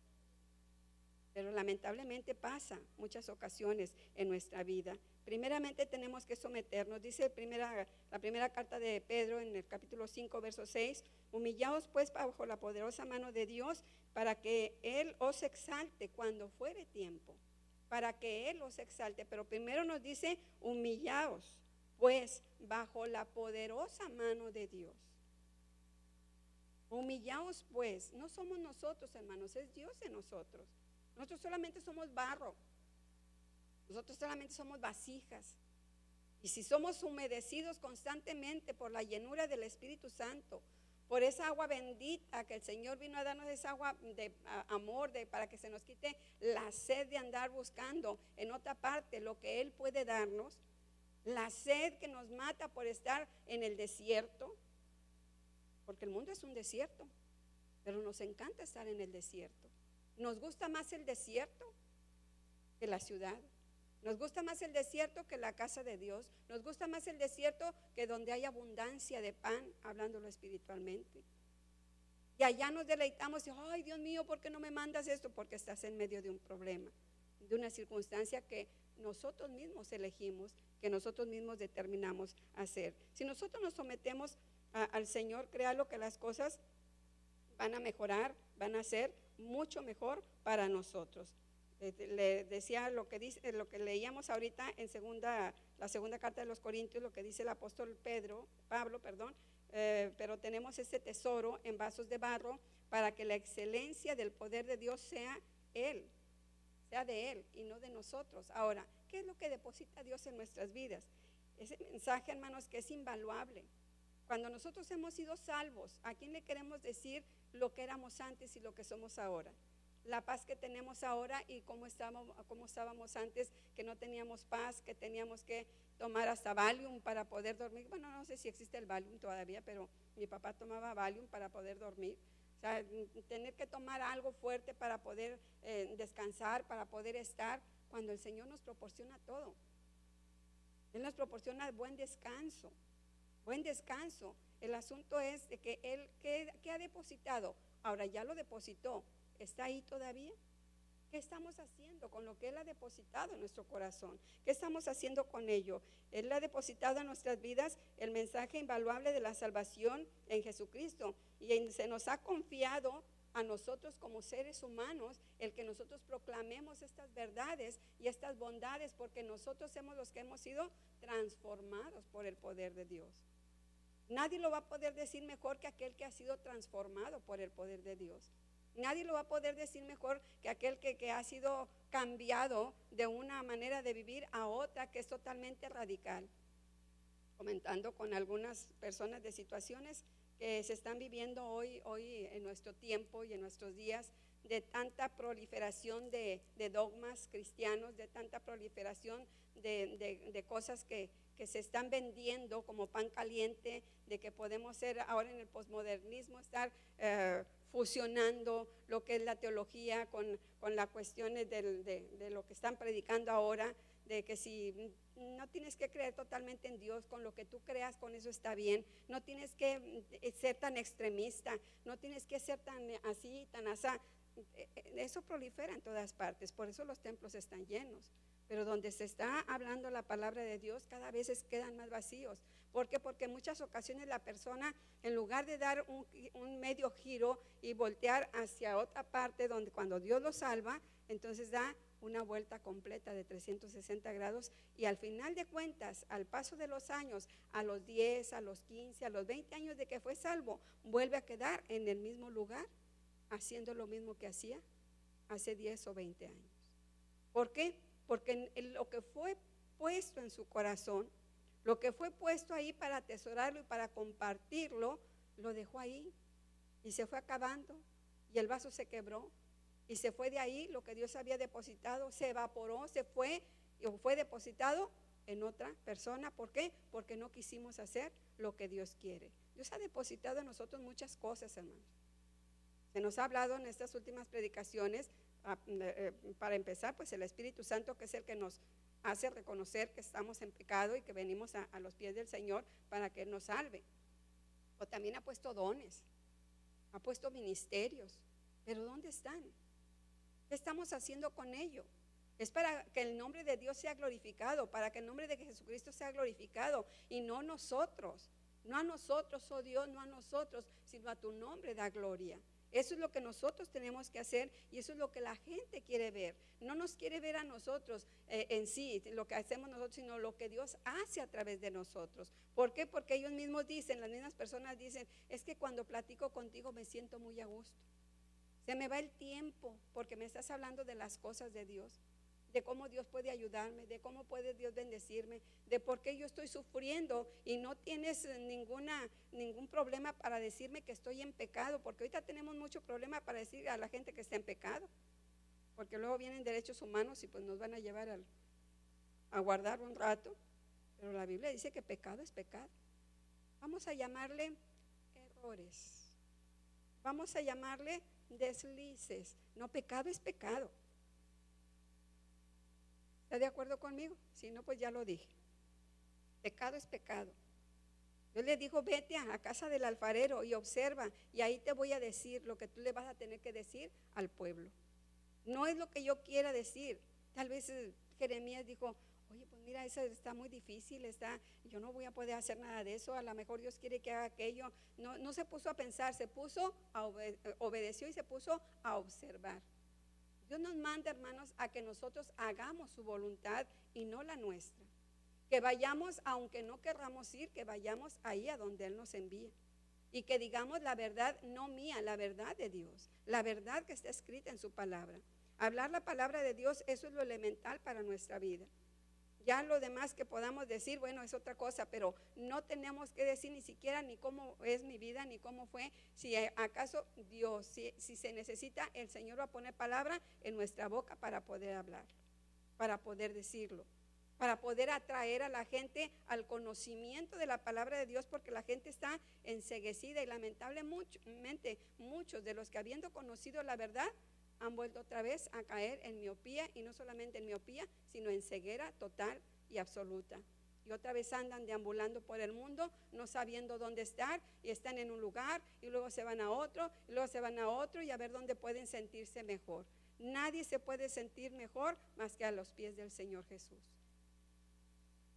pero lamentablemente pasa muchas ocasiones en nuestra vida. Primeramente tenemos que someternos, dice la primera carta de Pedro en el capítulo 5, verso 6, humillaos pues bajo la poderosa mano de Dios para que Él os exalte cuando fuere tiempo, para que Él os exalte, pero primero nos dice humillaos pues bajo la poderosa mano de Dios. Humillaos pues, no somos nosotros, hermanos, es Dios en nosotros. Nosotros solamente somos barro, nosotros solamente somos vasijas. Y si somos humedecidos constantemente por la llenura del Espíritu Santo, por esa agua bendita que el Señor vino a darnos, esa agua de amor, para que se nos quite la sed de andar buscando en otra parte lo que Él puede darnos, la sed que nos mata por estar en el desierto, porque el mundo es un desierto, pero nos encanta estar en el desierto. Nos gusta más el desierto que la ciudad. Nos gusta más el desierto que la casa de Dios. Nos gusta más el desierto que donde hay abundancia de pan, hablándolo espiritualmente. Y allá nos deleitamos y, ay, Dios mío, ¿por qué no me mandas esto? Porque estás en medio de un problema, de una circunstancia que nosotros mismos elegimos, que nosotros mismos determinamos hacer. Si nosotros nos sometemos al Señor, créalo que las cosas van a mejorar, van a ser mucho mejor para nosotros. Le decía lo que leíamos ahorita en la segunda carta de los Corintios, lo que dice el apóstol Pablo, pero tenemos este tesoro en vasos de barro para que la excelencia del poder de Dios sea de Él y no de nosotros. Ahora, ¿qué es lo que deposita Dios en nuestras vidas? Ese mensaje, hermanos, que es invaluable. Cuando nosotros hemos sido salvos, ¿a quién le queremos decir lo que éramos antes y lo que somos ahora? La paz que tenemos ahora y cómo estábamos antes, que no teníamos paz, que teníamos que tomar hasta Valium para poder dormir. Bueno, no sé si existe el Valium todavía, pero mi papá tomaba Valium para poder dormir. O sea, tener que tomar algo fuerte para poder descansar, para poder estar, cuando el Señor nos proporciona todo. Él nos proporciona buen descanso, buen descanso. El asunto es de que Él, ¿qué ha depositado? Ahora ya lo depositó, ¿está ahí todavía? ¿Qué estamos haciendo con lo que Él ha depositado en nuestro corazón? ¿Qué estamos haciendo con ello? Él ha depositado en nuestras vidas el mensaje invaluable de la salvación en Jesucristo. Y se nos ha confiado a nosotros como seres humanos el que nosotros proclamemos estas verdades y estas bondades, porque nosotros somos los que hemos sido transformados por el poder de Dios. Nadie lo va a poder decir mejor que aquel que ha sido transformado por el poder de Dios. Nadie lo va a poder decir mejor que aquel que ha sido cambiado de una manera de vivir a otra que es totalmente radical. Comentando con algunas personas de situaciones que se están viviendo hoy en nuestro tiempo y en nuestros días, de tanta proliferación de dogmas cristianos, de tanta proliferación de cosas que se están vendiendo como pan caliente, de que podemos ser ahora en el posmodernismo, estar fusionando lo que es la teología con las cuestiones de lo que están predicando ahora, de que si no tienes que creer totalmente en Dios, con lo que tú creas, con eso está bien. No tienes que ser tan extremista, no tienes que ser tan así, tan asá. Eso prolifera en todas partes, por eso los templos están llenos. Pero donde se está hablando la palabra de Dios, cada vez quedan más vacíos. ¿Por qué? Porque en muchas ocasiones la persona, en lugar de dar un medio giro y voltear hacia otra parte, donde cuando Dios lo salva, entonces da una vuelta completa de 360 grados, y al final de cuentas, al paso de los años, a los 10, a los 15, a los 20 años de que fue salvo, vuelve a quedar en el mismo lugar, haciendo lo mismo que hacía hace 10 o 20 años. ¿Por qué? Porque lo que fue puesto en su corazón, lo que fue puesto ahí para atesorarlo y para compartirlo, lo dejó ahí y se fue acabando, y el vaso se quebró y se fue de ahí. Lo que Dios había depositado se evaporó, se fue y fue depositado en otra persona. ¿Por qué? Porque no quisimos hacer lo que Dios quiere. Dios ha depositado en nosotros muchas cosas, hermanos. Se nos ha hablado en estas últimas predicaciones, para empezar, pues el Espíritu Santo, que es el que nos hace reconocer que estamos en pecado y que venimos a los pies del Señor para que Él nos salve. O también ha puesto dones, ha puesto ministerios, pero ¿dónde están? ¿Qué estamos haciendo con ello? Es para que el nombre de Dios sea glorificado, para que el nombre de Jesucristo sea glorificado, y no nosotros, no a nosotros, oh Dios, no a nosotros, sino a tu nombre da gloria. Eso es lo que nosotros tenemos que hacer, y eso es lo que la gente quiere ver. No nos quiere ver a nosotros en sí, lo que hacemos nosotros, sino lo que Dios hace a través de nosotros. ¿Por qué? Porque ellos mismos dicen, las mismas personas dicen, es que cuando platico contigo me siento muy a gusto. Se me va el tiempo porque me estás hablando de las cosas de Dios, de cómo Dios puede ayudarme, de cómo puede Dios bendecirme, de por qué yo estoy sufriendo, y no tienes ningún problema para decirme que estoy en pecado, porque ahorita tenemos mucho problema para decir a la gente que está en pecado, porque luego vienen derechos humanos y pues nos van a llevar a guardar un rato. Pero la Biblia dice que pecado es pecado. Vamos a llamarle errores, vamos a llamarle deslices. No, pecado es pecado. ¿Está de acuerdo conmigo? Si no, pues ya lo dije. Pecado es pecado. Dios le dijo, vete a casa del alfarero y observa, y ahí te voy a decir lo que tú le vas a tener que decir al pueblo. No es lo que yo quiera decir. Tal vez Jeremías dijo, oye, pues mira, eso está muy difícil, yo no voy a poder hacer nada de eso, a lo mejor Dios quiere que haga aquello. No se puso a pensar, se puso a obedeció y se puso a observar. Dios nos manda, hermanos, a que nosotros hagamos su voluntad y no la nuestra. Que vayamos, aunque no querramos ir, que vayamos ahí a donde Él nos envía. Y que digamos la verdad, no mía, la verdad de Dios, la verdad que está escrita en su palabra. Hablar la palabra de Dios, eso es lo elemental para nuestra vida. Ya lo demás que podamos decir, bueno, es otra cosa, pero no tenemos que decir ni siquiera ni cómo es mi vida, ni cómo fue. Si acaso Dios, si se necesita, el Señor va a poner palabra en nuestra boca para poder hablar, para poder decirlo, para poder atraer a la gente al conocimiento de la palabra de Dios, porque la gente está enceguecida, y lamentablemente muchos de los que, habiendo conocido la verdad, han vuelto otra vez a caer en miopía, y no solamente en miopía, sino en ceguera total y absoluta. Y otra vez andan deambulando por el mundo, no sabiendo dónde estar, y están en un lugar, y luego se van a otro, y luego se van a otro, y a ver dónde pueden sentirse mejor. Nadie se puede sentir mejor más que a los pies del Señor Jesús.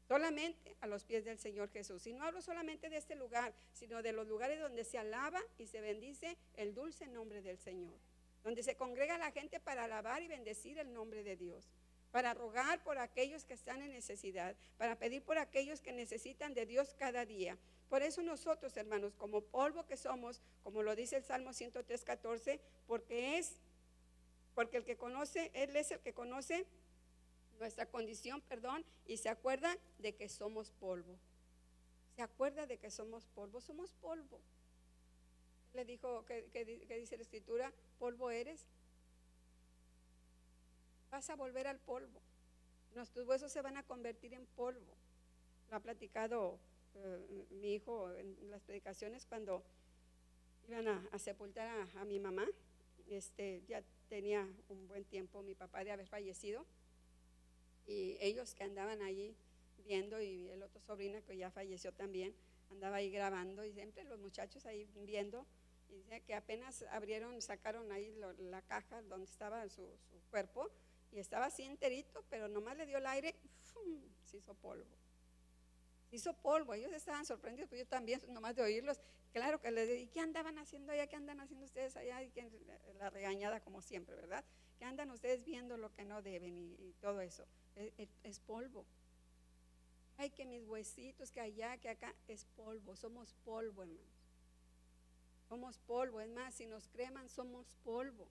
Solamente a los pies del Señor Jesús. Y no hablo solamente de este lugar, sino de los lugares donde se alaba y se bendice el dulce nombre del Señor. Donde se congrega la gente para alabar y bendecir el nombre de Dios. Para rogar por aquellos que están en necesidad, para pedir por aquellos que necesitan de Dios cada día. Por eso nosotros, hermanos, como polvo que somos, como lo dice el Salmo 103:14, porque el que conoce, Él es el que conoce nuestra condición, y se acuerda de que somos polvo. Se acuerda de que somos polvo, somos polvo. Le dijo, que dice la Escritura, polvo eres. Vas a volver al polvo. Nuestros huesos se van a convertir en polvo. Lo ha platicado mi hijo en las predicaciones cuando iban a sepultar a mi mamá. Ya tenía un buen tiempo mi papá de haber fallecido. Y ellos que andaban allí viendo, y el otro sobrino que ya falleció también, andaba ahí grabando, y siempre los muchachos ahí viendo. Y dice que apenas sacaron ahí la caja donde estaba su cuerpo, y estaba así enterito, pero nomás le dio el aire, ¡fum!, se hizo polvo. Se hizo polvo. Ellos estaban sorprendidos, pues yo también, nomás de oírlos. Claro que les dije, ¿y qué andaban haciendo allá? ¿Qué andan haciendo ustedes allá? Y la regañada como siempre, ¿verdad? ¿Qué andan ustedes viendo lo que no deben y todo eso? Es polvo. Ay, que mis huesitos, que allá, que acá, es polvo. Somos polvo, hermanos. Somos polvo. Es más, si nos creman, somos polvo.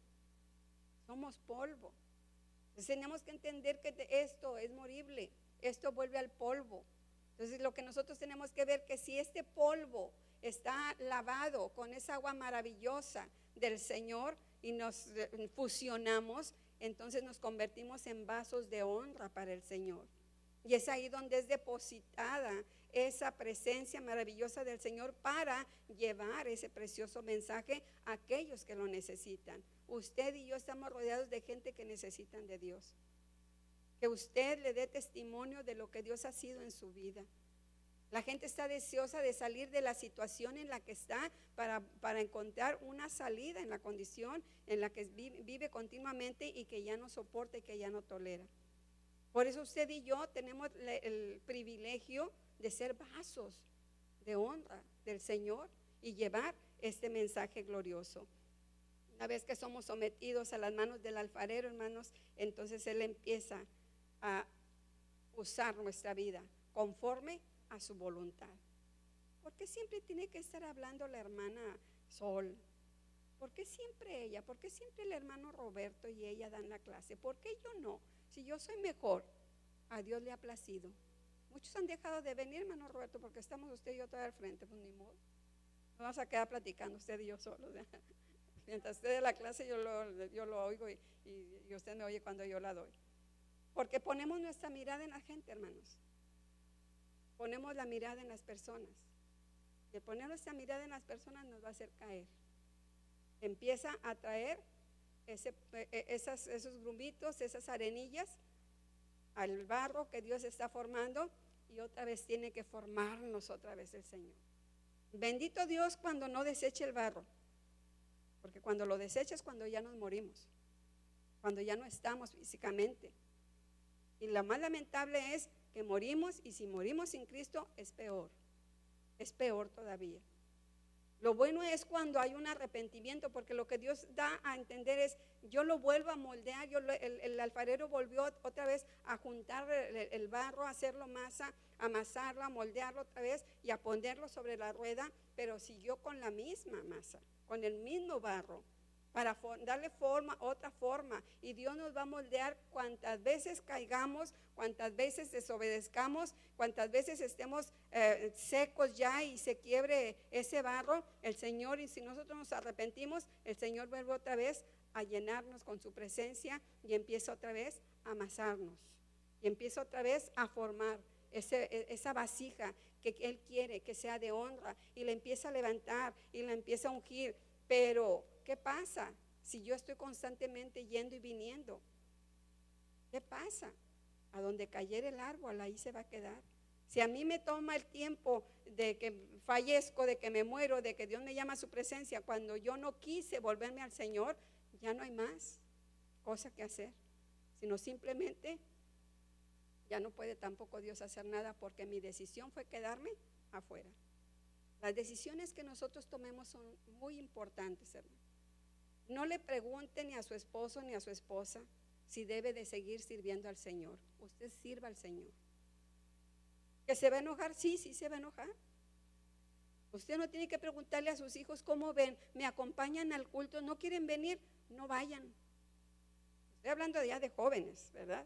Somos polvo. Entonces tenemos que entender que esto es morible, esto vuelve al polvo. Entonces lo que nosotros tenemos que ver, que si este polvo está lavado con esa agua maravillosa del Señor y nos fusionamos, entonces nos convertimos en vasos de honra para el Señor. Y es ahí donde es depositada esa presencia maravillosa del Señor para llevar ese precioso mensaje a aquellos que lo necesitan. Usted y yo estamos rodeados de gente que necesitan de Dios. Que usted le dé testimonio de lo que Dios ha sido en su vida. La gente está deseosa de salir de la situación en la que está para encontrar una salida en la condición en la que vive continuamente y que ya no soporta y que ya no tolera. Por eso usted y yo tenemos el privilegio de ser vasos de honra del Señor y llevar este mensaje glorioso. Una vez que somos sometidos a las manos del alfarero, hermanos, entonces Él empieza a usar nuestra vida conforme a su voluntad. ¿Por qué siempre tiene que estar hablando la hermana Sol? ¿Por qué siempre ella? ¿Por qué siempre el hermano Roberto y ella dan la clase? ¿Por qué yo no? Si yo soy mejor, a Dios le ha placido. Muchos han dejado de venir, hermano Roberto, porque estamos usted y yo todavía al frente, pues ni modo. Nos vamos a quedar platicando usted y yo solos. Mientras usted dé la clase, yo lo oigo y usted me oye cuando yo la doy. Porque ponemos nuestra mirada en la gente, hermanos. Ponemos la mirada en las personas. Y el poner nuestra mirada en las personas nos va a hacer caer. Empieza a traer esos grumitos, esas arenillas al barro que Dios está formando, y otra vez tiene que formarnos otra vez el Señor. Bendito Dios cuando no deseche el barro, porque cuando lo desecha es cuando ya nos morimos, cuando ya no estamos físicamente. Y lo más lamentable es que morimos, y si morimos sin Cristo es peor todavía. Lo bueno es cuando hay un arrepentimiento, porque lo que Dios da a entender es, yo lo vuelvo a moldear, el alfarero volvió otra vez a juntar el barro, a hacerlo masa, a amasarlo, a moldearlo otra vez y a ponerlo sobre la rueda, pero siguió con la misma masa, con el mismo barro, para darle forma, otra forma. Y Dios nos va a moldear cuantas veces caigamos, cuantas veces desobedezcamos, cuantas veces estemos secos ya y se quiebre ese barro. El Señor, y si nosotros nos arrepentimos, el Señor vuelve otra vez a llenarnos con su presencia y empieza otra vez a amasarnos y empieza otra vez a formar esa vasija que Él quiere que sea de honra, y la empieza a levantar y la empieza a ungir. Pero ¿qué pasa si yo estoy constantemente yendo y viniendo? ¿Qué pasa? A donde cayera el árbol, ahí se va a quedar. Si a mí me toma el tiempo de que fallezco, de que me muero, de que Dios me llama a su presencia, cuando yo no quise volverme al Señor, ya no hay más cosa que hacer, sino simplemente ya no puede tampoco Dios hacer nada, porque mi decisión fue quedarme afuera. Las decisiones que nosotros tomemos son muy importantes, hermano. No le pregunte ni a su esposo ni a su esposa si debe de seguir sirviendo al Señor. Usted sirva al Señor. ¿Que se va a enojar? Sí, sí se va a enojar. Usted no tiene que preguntarle a sus hijos cómo ven, me acompañan al culto, no quieren venir, no vayan. Estoy hablando ya de jóvenes, ¿verdad?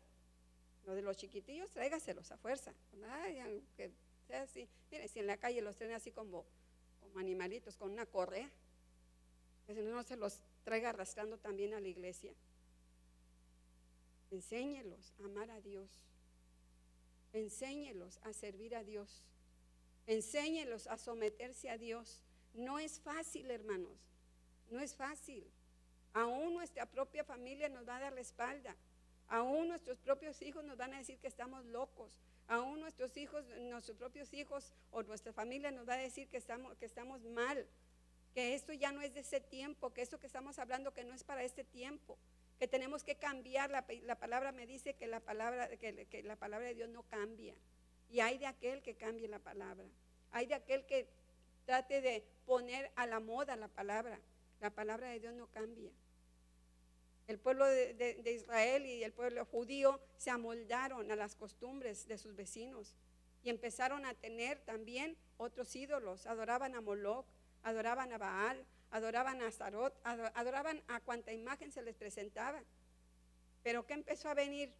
Lo de los chiquitillos, tráigaselos a fuerza. Ay, aunque sea así. Mire, si en la calle los tienen así como animalitos con una correa, que no se los traiga arrastrando también a la iglesia. Enséñelos a amar a Dios. Enséñelos a servir a Dios. Enséñelos a someterse a Dios. No es fácil, hermanos. No es fácil. Aún nuestra propia familia nos va a dar la espalda. Aún nuestros propios hijos nos van a decir que estamos locos. Aún nuestros propios hijos o nuestra familia nos va a decir que estamos mal, que esto ya no es de ese tiempo, que esto que estamos hablando que no es para este tiempo, que tenemos que cambiar. La palabra me dice que la palabra de Dios no cambia. Y hay de aquel que cambie la palabra. Hay de aquel que trate de poner a la moda la palabra. La palabra de Dios no cambia. El pueblo de Israel y el pueblo judío se amoldaron a las costumbres de sus vecinos y empezaron a tener también otros ídolos. Adoraban a Moloc, adoraban a Baal, adoraban a Astarot, adoraban a cuanta imagen se les presentaba. Pero ¿qué empezó a venir?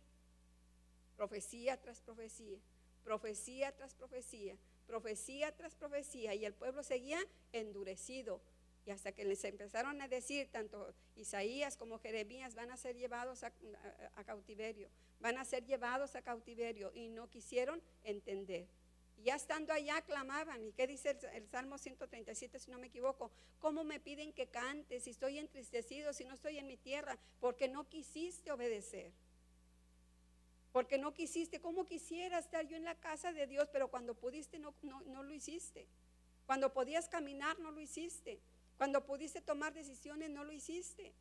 Profecía tras profecía, profecía tras profecía, profecía tras profecía, y el pueblo seguía endurecido. Y hasta que les empezaron a decir, tanto Isaías como Jeremías van a ser llevados a cautiverio, van a ser llevados a cautiverio, y no quisieron entender. Y ya estando allá clamaban. ¿Y qué dice el Salmo 137, si no me equivoco? ¿Cómo me piden que cante si estoy entristecido, si no estoy en mi tierra? Porque no quisiste obedecer. Porque no quisiste. ¿Cómo quisiera estar yo en la casa de Dios? Pero cuando pudiste no lo hiciste. Cuando podías caminar no lo hiciste. Cuando pudiste tomar decisiones no lo hiciste.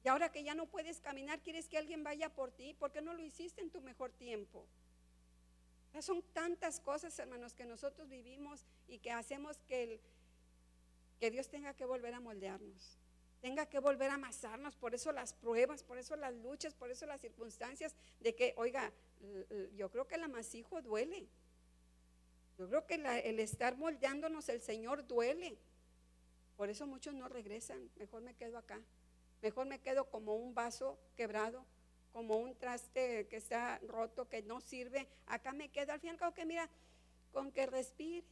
Y ahora que ya no puedes caminar, quieres que alguien vaya por ti. ¿Por qué no lo hiciste en tu mejor tiempo? Son tantas cosas, hermanos, que nosotros vivimos y que hacemos que Dios tenga que volver a moldearnos, tenga que volver a amasarnos. Por eso las pruebas, por eso las luchas, por eso las circunstancias de que, oiga, yo creo que el amasijo duele. Yo creo que el estar moldeándonos el Señor duele. Por eso muchos no regresan. Mejor me quedo acá. Mejor me quedo como un vaso quebrado, como un traste que está roto, que no sirve. Acá me quedo. Al fin y al cabo, que mira, con que respire,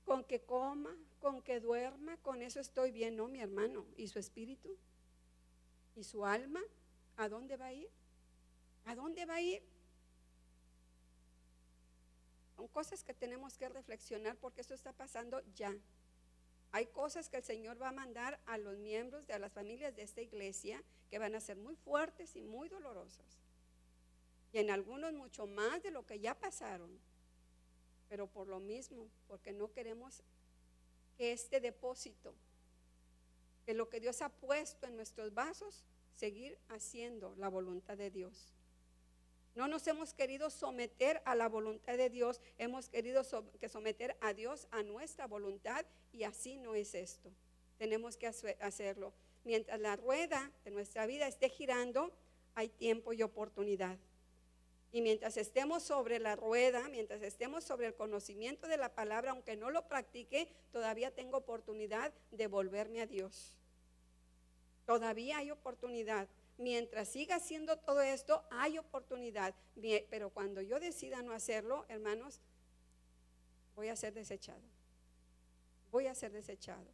con que coma, con que duerma, con eso estoy bien. No, mi hermano. ¿Y su espíritu? ¿Y su alma? ¿A dónde va a ir? ¿A dónde va a ir? Son cosas que tenemos que reflexionar, porque esto está pasando ya. Hay cosas que el Señor va a mandar a los miembros de las familias de esta iglesia que van a ser muy fuertes y muy dolorosas. Y en algunos mucho más de lo que ya pasaron. Pero por lo mismo, porque no queremos que este depósito, que lo que Dios ha puesto en nuestros vasos, seguir haciendo la voluntad de Dios. No nos hemos querido someter a la voluntad de Dios, hemos querido someter a Dios a nuestra voluntad, y así no es esto. Tenemos que hacerlo. Mientras la rueda de nuestra vida esté girando, hay tiempo y oportunidad. Y mientras estemos sobre la rueda, mientras estemos sobre el conocimiento de la palabra, aunque no lo practique, todavía tengo oportunidad de volverme a Dios. Todavía hay oportunidad. Mientras siga haciendo todo esto, hay oportunidad. Pero cuando yo decida no hacerlo, hermanos, voy a ser desechado. Voy a ser desechado.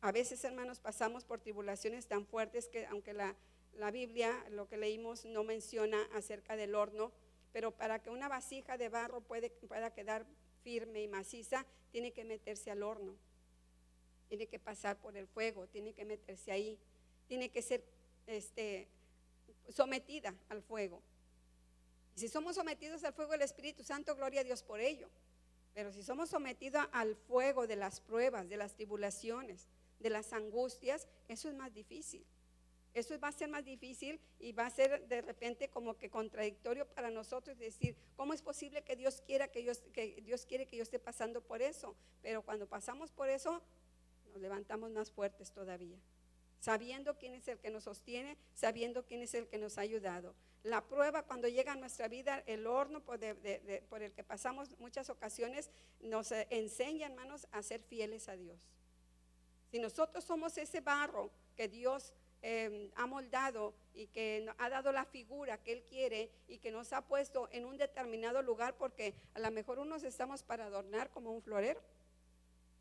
A veces, hermanos, pasamos por tribulaciones tan fuertes que, aunque la Biblia, lo que leímos, no menciona acerca del horno, pero para que una vasija de barro pueda quedar firme y maciza, tiene que meterse al horno. Tiene que pasar por el fuego, tiene que meterse ahí. Tiene que ser sometida al fuego. Y si somos sometidos al fuego del Espíritu Santo, gloria a Dios por ello. Pero si somos sometidos al fuego de las pruebas, de las tribulaciones, de las angustias, eso es más difícil. Eso va a ser más difícil y va a ser de repente como que contradictorio para nosotros decir, ¿cómo es posible que Dios quiera que Dios quiere que yo esté pasando por eso? Pero cuando pasamos por eso, nos levantamos más fuertes todavía, sabiendo quién es el que nos sostiene, sabiendo quién es el que nos ha ayudado. La prueba cuando llega a nuestra vida, el horno por el que pasamos muchas ocasiones, nos enseña, hermanos, a ser fieles a Dios. Si nosotros somos ese barro que Dios ha moldado y que ha dado la figura que Él quiere y que nos ha puesto en un determinado lugar, porque a lo mejor unos estamos para adornar como un florero,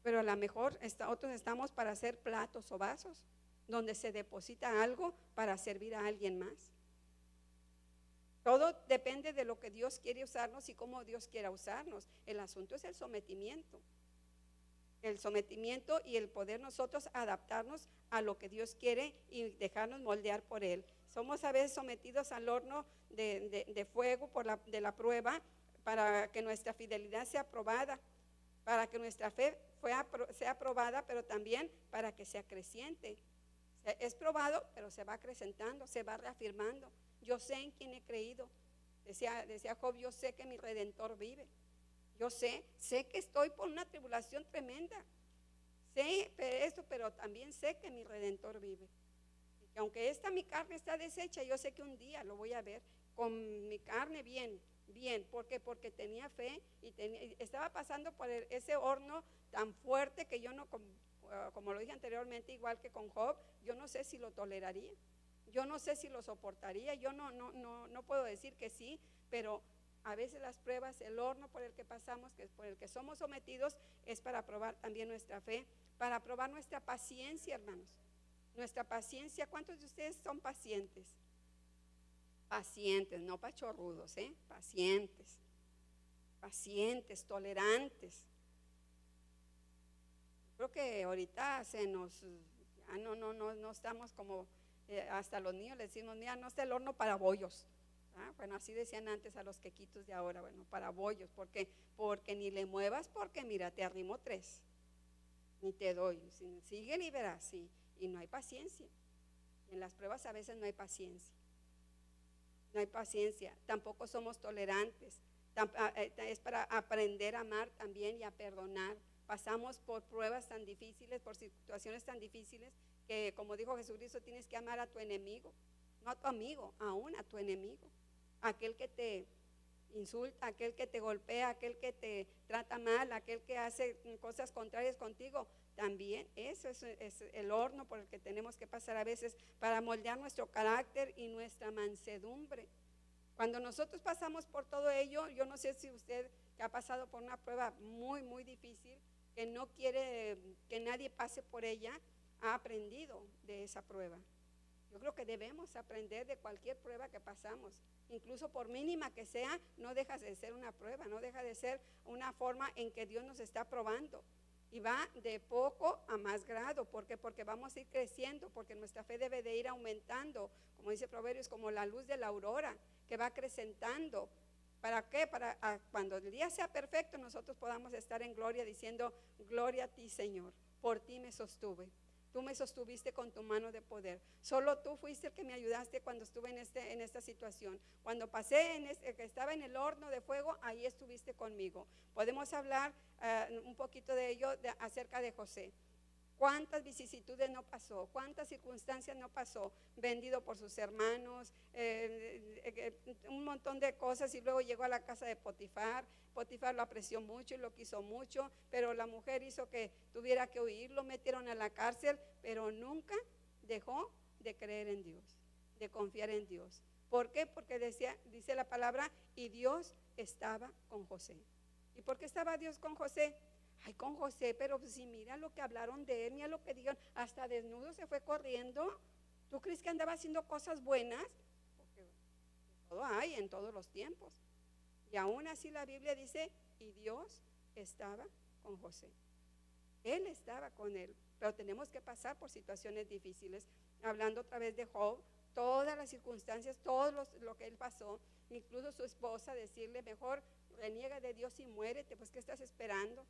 pero a lo mejor otros estamos para hacer platos o vasos donde se deposita algo para servir a alguien más. Todo depende de lo que Dios quiere usarnos y cómo Dios quiera usarnos. El asunto es el sometimiento. El sometimiento y el poder nosotros adaptarnos a lo que Dios quiere y dejarnos moldear por Él. Somos a veces sometidos al horno de fuego de la prueba para que nuestra fidelidad sea probada, para que nuestra fe sea probada, pero también para que sea creciente. Es probado, pero se va acrecentando, se va reafirmando. Yo sé en quién he creído. Decía Job, yo sé que mi Redentor vive. Yo sé que estoy por una tribulación tremenda. Sé esto, pero también sé que mi Redentor vive. Y que aunque mi carne está deshecha, yo sé que un día lo voy a ver con mi carne bien. ¿Por qué? Porque tenía fe y estaba pasando por ese horno tan fuerte que yo no, como lo dije anteriormente, igual que con Job, yo no sé si lo toleraría. Yo no sé si lo soportaría. Yo no puedo decir que sí, pero a veces las pruebas, el horno por el que pasamos, por el que somos sometidos, es para probar también nuestra fe, para probar nuestra paciencia, hermanos. Nuestra paciencia. ¿Cuántos de ustedes son pacientes? Pacientes, no pachorrudos, pacientes, tolerantes. Creo que ahorita ya no estamos como, hasta los niños les decimos, mira, no está el horno para bollos. Bueno, así decían antes a los quequitos de ahora, bueno, para bollos, porque ni le muevas, porque mira, te arrimo 3, ni te doy, sigue y verás, sí, y no hay paciencia. En las pruebas a veces no hay paciencia, tampoco somos tolerantes, es para aprender a amar también y a perdonar. Pasamos por pruebas tan difíciles, por situaciones tan difíciles, que como dijo Jesucristo, tienes que amar a tu enemigo, no a tu amigo, aún a tu enemigo. Aquel que te insulta, aquel que te golpea, aquel que te trata mal, aquel que hace cosas contrarias contigo, también eso es el horno por el que tenemos que pasar a veces para moldear nuestro carácter y nuestra mansedumbre. Cuando nosotros pasamos por todo ello, yo no sé si usted que ha pasado por una prueba muy, muy difícil, que no quiere que nadie pase por ella, ha aprendido de esa prueba. Yo creo que debemos aprender de cualquier prueba que pasamos, incluso por mínima que sea, no deja de ser una prueba, no deja de ser una forma en que Dios nos está probando. Y va de poco a más grado. ¿Por qué? Porque vamos a ir creciendo, porque nuestra fe debe de ir aumentando, como dice Proverbios, como la luz de la aurora, que va acrecentando. ¿Para qué? Para cuando el día sea perfecto, nosotros podamos estar en gloria diciendo, gloria a ti, Señor, por ti me sostuve. Tú me sostuviste con tu mano de poder. Solo tú fuiste el que me ayudaste cuando estuve en esta situación. Cuando pasé, que estaba en el horno de fuego, ahí estuviste conmigo. Podemos hablar un poquito de ello acerca de José. ¿Cuántas vicisitudes no pasó? ¿Cuántas circunstancias no pasó? Vendido por sus hermanos, un montón de cosas, y luego llegó a la casa de Potifar. Potifar lo apreció mucho y lo quiso mucho, pero la mujer hizo que tuviera que huir, lo metieron a la cárcel, pero nunca dejó de creer en Dios, de confiar en Dios. ¿Por qué? Porque dice la palabra, y Dios estaba con José. ¿Y por qué estaba Dios con José? Ay, con José, pero si mira lo que hablaron de él, mira lo que digan, hasta desnudo se fue corriendo. ¿Tú crees que andaba haciendo cosas buenas? Porque todo hay en todos los tiempos. Y aún así la Biblia dice, y Dios estaba con José. Él estaba con él, pero tenemos que pasar por situaciones difíciles. Hablando otra vez de Job, todas las circunstancias, lo que él pasó, incluso su esposa decirle, mejor reniega de Dios y muérete, pues ¿qué estás esperando?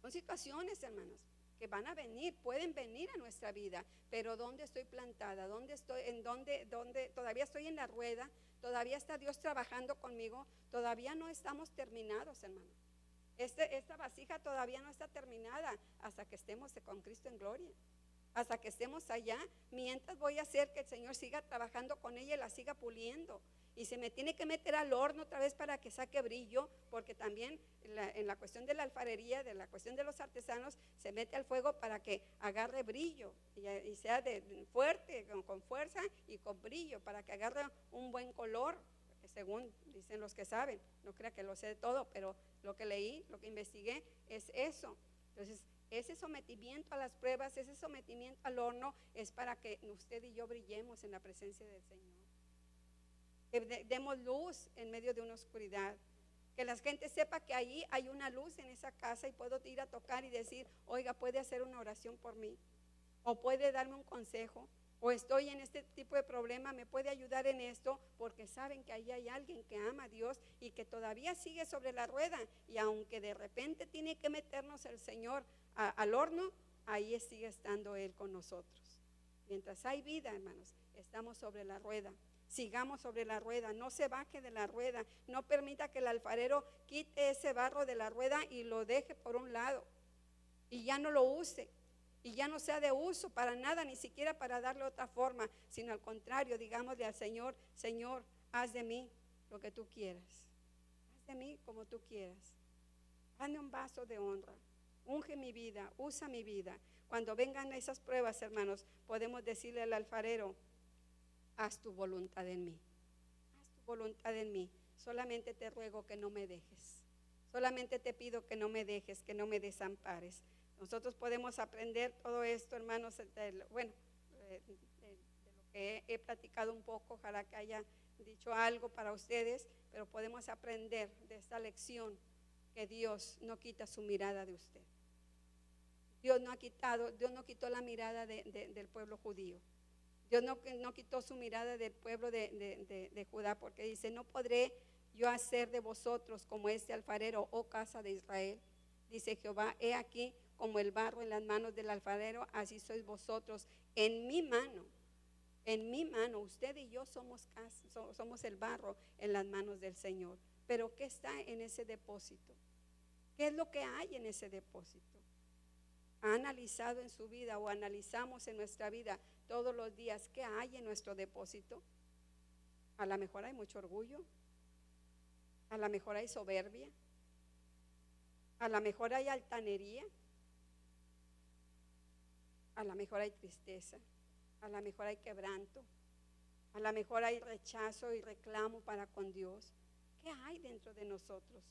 Son situaciones, hermanos, que van a venir, pueden venir a nuestra vida, pero ¿dónde estoy plantada? ¿Dónde estoy? ¿En dónde todavía estoy en la rueda? ¿Todavía está Dios trabajando conmigo? Todavía no estamos terminados, hermano. Esta vasija todavía no está terminada hasta que estemos con Cristo en gloria. Hasta que estemos allá, mientras voy a hacer que el Señor siga trabajando con ella y la siga puliendo. Y se me tiene que meter al horno otra vez para que saque brillo, porque también en la cuestión de la alfarería, de la cuestión de los artesanos, se mete al fuego para que agarre brillo y sea fuerte, con fuerza y con brillo, para que agarre un buen color, según dicen los que saben. No crea que lo sé de todo, pero lo que leí, lo que investigué es eso. Entonces, ese sometimiento a las pruebas, ese sometimiento al horno es para que usted y yo brillemos en la presencia del Señor. Que demos luz en medio de una oscuridad. Que la gente sepa que ahí hay una luz en esa casa y puedo ir a tocar y decir, oiga, ¿puede hacer una oración por mí? O puede darme un consejo. O estoy en este tipo de problema, ¿me puede ayudar en esto? Porque saben que ahí hay alguien que ama a Dios y que todavía sigue sobre la rueda. Y aunque de repente tiene que meternos el Señor al horno, ahí sigue estando Él con nosotros. Mientras hay vida, hermanos, estamos sobre la rueda. Sigamos sobre la rueda, no se baje de la rueda, no permita que el alfarero quite ese barro de la rueda y lo deje por un lado y ya no lo use y ya no sea de uso para nada, ni siquiera para darle otra forma, sino al contrario, digámosle al Señor, Señor, haz de mí lo que tú quieras, haz de mí como tú quieras, hazme un vaso de honra, unge mi vida, usa mi vida. Cuando vengan esas pruebas, hermanos, podemos decirle al alfarero, haz tu voluntad en mí, haz tu voluntad en mí, solamente te ruego que no me dejes, solamente te pido que no me dejes, que no me desampares. Nosotros podemos aprender todo esto, hermanos, de lo que he platicado un poco, ojalá que haya dicho algo para ustedes, pero podemos aprender de esta lección que Dios no quita su mirada de usted. Dios no quitó la mirada del pueblo judío. Dios no quitó su mirada del pueblo de Judá, porque dice, no podré yo hacer de vosotros como este alfarero, oh casa de Israel. Dice Jehová, he aquí como el barro en las manos del alfarero, así sois vosotros en mi mano, usted y yo somos el barro en las manos del Señor. Pero ¿qué está en ese depósito? ¿Qué es lo que hay en ese depósito? ¿Ha analizado en su vida o analizamos en nuestra vida todos los días qué hay en nuestro depósito? A lo mejor hay mucho orgullo, a lo mejor hay soberbia, a lo mejor hay altanería, a lo mejor hay tristeza, a lo mejor hay quebranto, a lo mejor hay rechazo y reclamo para con Dios. ¿Qué hay dentro de nosotros?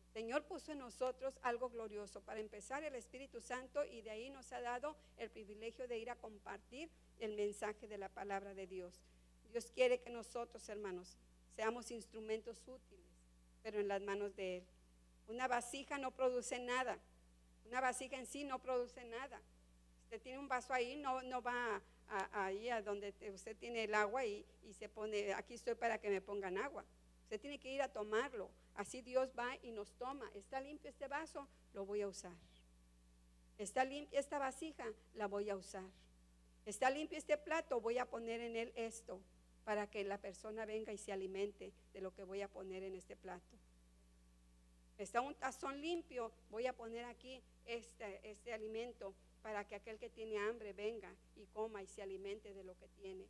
El Señor puso en nosotros algo glorioso. Para empezar, el Espíritu Santo, y de ahí nos ha dado el privilegio de ir a compartir el mensaje de la palabra de Dios. Dios quiere que nosotros, hermanos, seamos instrumentos útiles, pero en las manos de Él. Una vasija no produce nada. Una vasija en sí no produce nada. Usted tiene un vaso ahí, no va ahí a donde usted tiene el agua y se pone, aquí estoy para que me pongan agua. Usted tiene que ir a tomarlo. Así Dios va y nos toma. ¿Está limpio este vaso? Lo voy a usar. ¿Está limpia esta vasija? La voy a usar. ¿Está limpio este plato? Voy a poner en él esto para que la persona venga y se alimente de lo que voy a poner en este plato. ¿Está un tazón limpio? Voy a poner aquí este alimento para que aquel que tiene hambre venga y coma y se alimente de lo que tiene.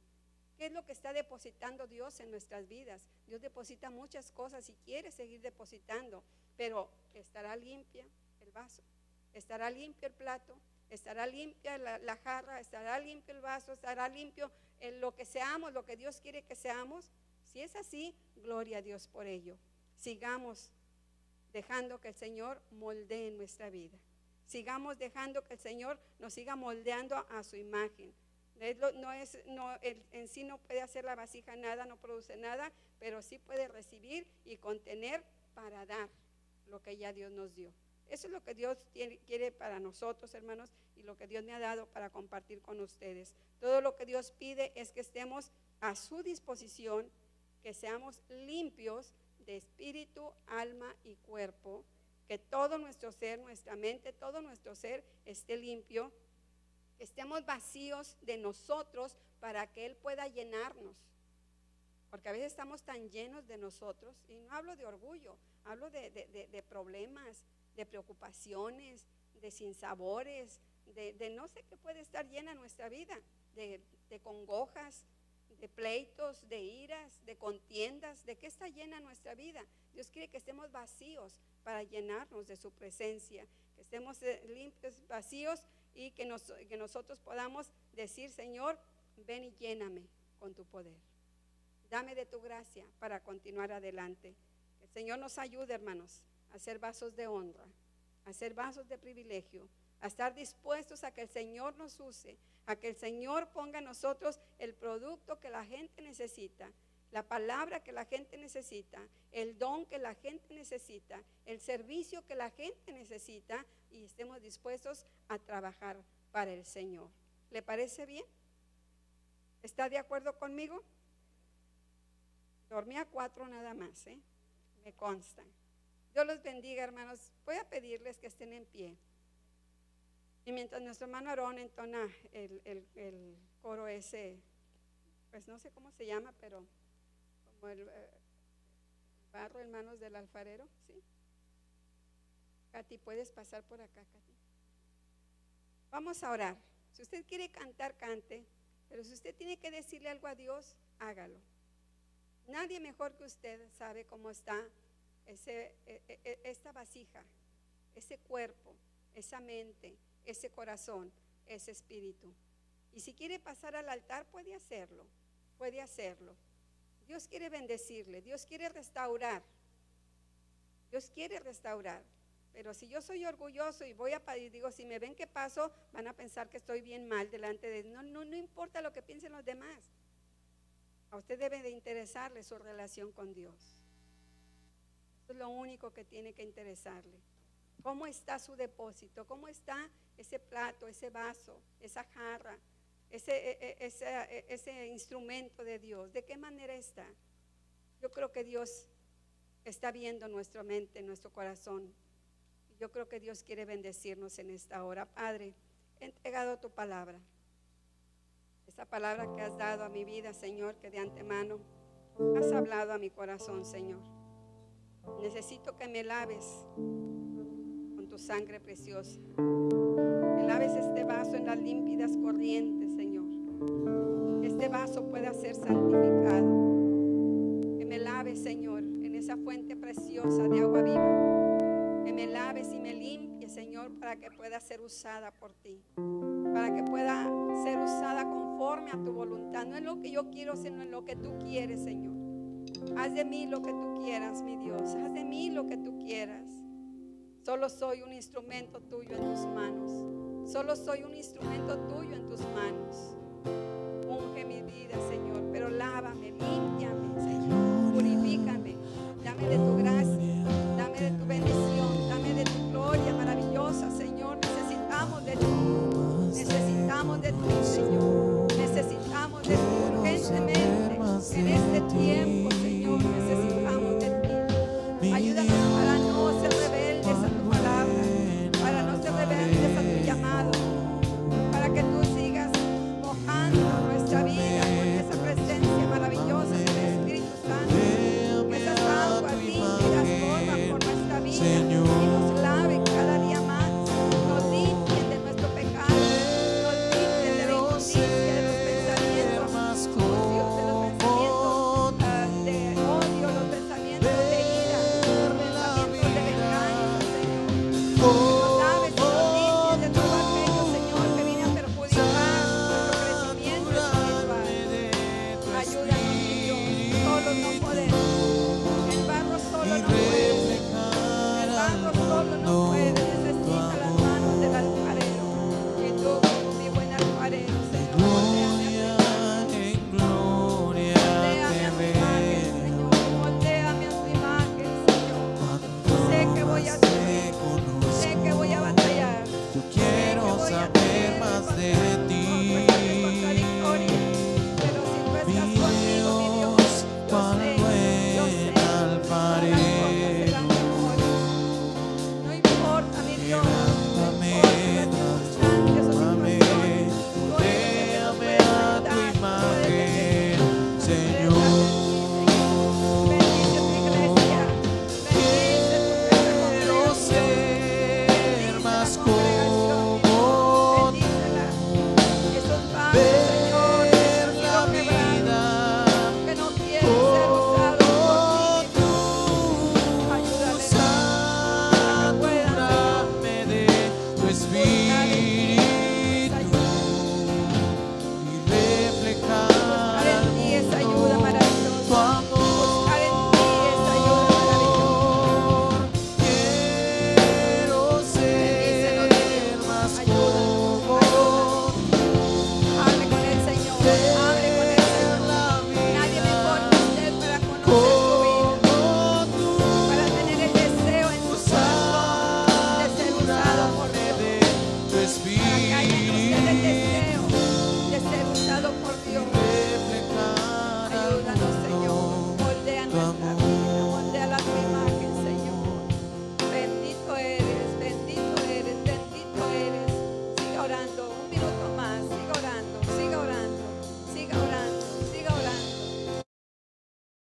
¿Qué es lo que está depositando Dios en nuestras vidas? Dios deposita muchas cosas y quiere seguir depositando, pero ¿estará limpia el vaso? ¿Estará limpio el plato? ¿Estará limpia la jarra? ¿Estará limpio el vaso? ¿Estará limpio lo que seamos, lo que Dios quiere que seamos? Si es así, gloria a Dios por ello. Sigamos dejando que el Señor moldee nuestra vida. Sigamos dejando que el Señor nos siga moldeando a su imagen. En sí no puede hacer la vasija nada, no produce nada, pero sí puede recibir y contener para dar lo que ya Dios nos dio. Eso es lo que Dios quiere para nosotros, hermanos, y lo que Dios me ha dado para compartir con ustedes. Todo lo que Dios pide es que estemos a su disposición, que seamos limpios de espíritu, alma y cuerpo, que todo nuestro ser, nuestra mente, todo nuestro ser esté limpio, que estemos vacíos de nosotros para que Él pueda llenarnos. Porque a veces estamos tan llenos de nosotros, y no hablo de orgullo, hablo de problemas, de preocupaciones, de sinsabores, de no sé qué puede estar llena nuestra vida, de congojas, de pleitos, de iras, de contiendas. ¿De qué está llena nuestra vida? Dios quiere que estemos vacíos para llenarnos de su presencia, que estemos limpios, vacíos, y que nosotros podamos decir: Señor, ven y lléname con tu poder. Dame de tu gracia para continuar adelante. Que el Señor nos ayude, hermanos, a ser vasos de honra, a ser vasos de privilegio, a estar dispuestos a que el Señor nos use, a que el Señor ponga en nosotros el producto que la gente necesita, la palabra que la gente necesita, el don que la gente necesita, el servicio que la gente necesita, y estemos dispuestos a trabajar para el Señor. ¿Le parece bien? ¿Está de acuerdo conmigo? Dormí a 4 nada más, me consta. Dios los bendiga, hermanos. Voy a pedirles que estén en pie. Y mientras nuestro hermano Aarón entona el coro ese, pues no sé cómo se llama, pero como el barro en manos del alfarero, ¿sí? Katy, ¿puedes pasar por acá, Katy? Vamos a orar. Si usted quiere cantar, cante. Pero si usted tiene que decirle algo a Dios, hágalo. Nadie mejor que usted sabe cómo está esta vasija, ese cuerpo, esa mente, ese corazón, ese espíritu. Y si quiere pasar al altar, puede hacerlo, puede hacerlo. Dios quiere bendecirle, Dios quiere restaurar, Dios quiere restaurar. Pero si yo soy orgulloso y voy a pedir, digo, si me ven que paso, van a pensar que estoy bien mal delante de Dios. No importa lo que piensen los demás. A usted debe de interesarle su relación con Dios. Eso es lo único que tiene que interesarle. ¿Cómo está su depósito? ¿Cómo está ese plato, ese vaso, esa jarra, ese instrumento de Dios? ¿De qué manera está? Yo creo que Dios está viendo nuestra mente, nuestro corazón. Yo creo que Dios quiere bendecirnos en esta hora. Padre, he entregado tu palabra. Esa palabra que has dado a mi vida, Señor, que de antemano has hablado a mi corazón, Señor. Necesito que me laves con tu sangre preciosa. Que laves este vaso en las límpidas corrientes, Señor. Que este vaso pueda ser santificado. Que me laves, Señor, en esa fuente preciosa de agua viva. Que me laves y me limpies, Señor, para que pueda ser usada por ti. Para que pueda ser usada conforme a tu voluntad. No es lo que yo quiero, sino en lo que tú quieres, Señor. Haz de mí lo que tú quieras, mi Dios. Haz de mí lo que tú quieras. Solo soy un instrumento tuyo en tus manos. Solo soy un instrumento tuyo en tus manos. Unge mi vida, Señor, pero lávame, límpiame, Señor. Purifícame. Dame de tu gracia, dame de tu bendición, dame de tu gloria maravillosa, Señor. Necesitamos de ti, Señor.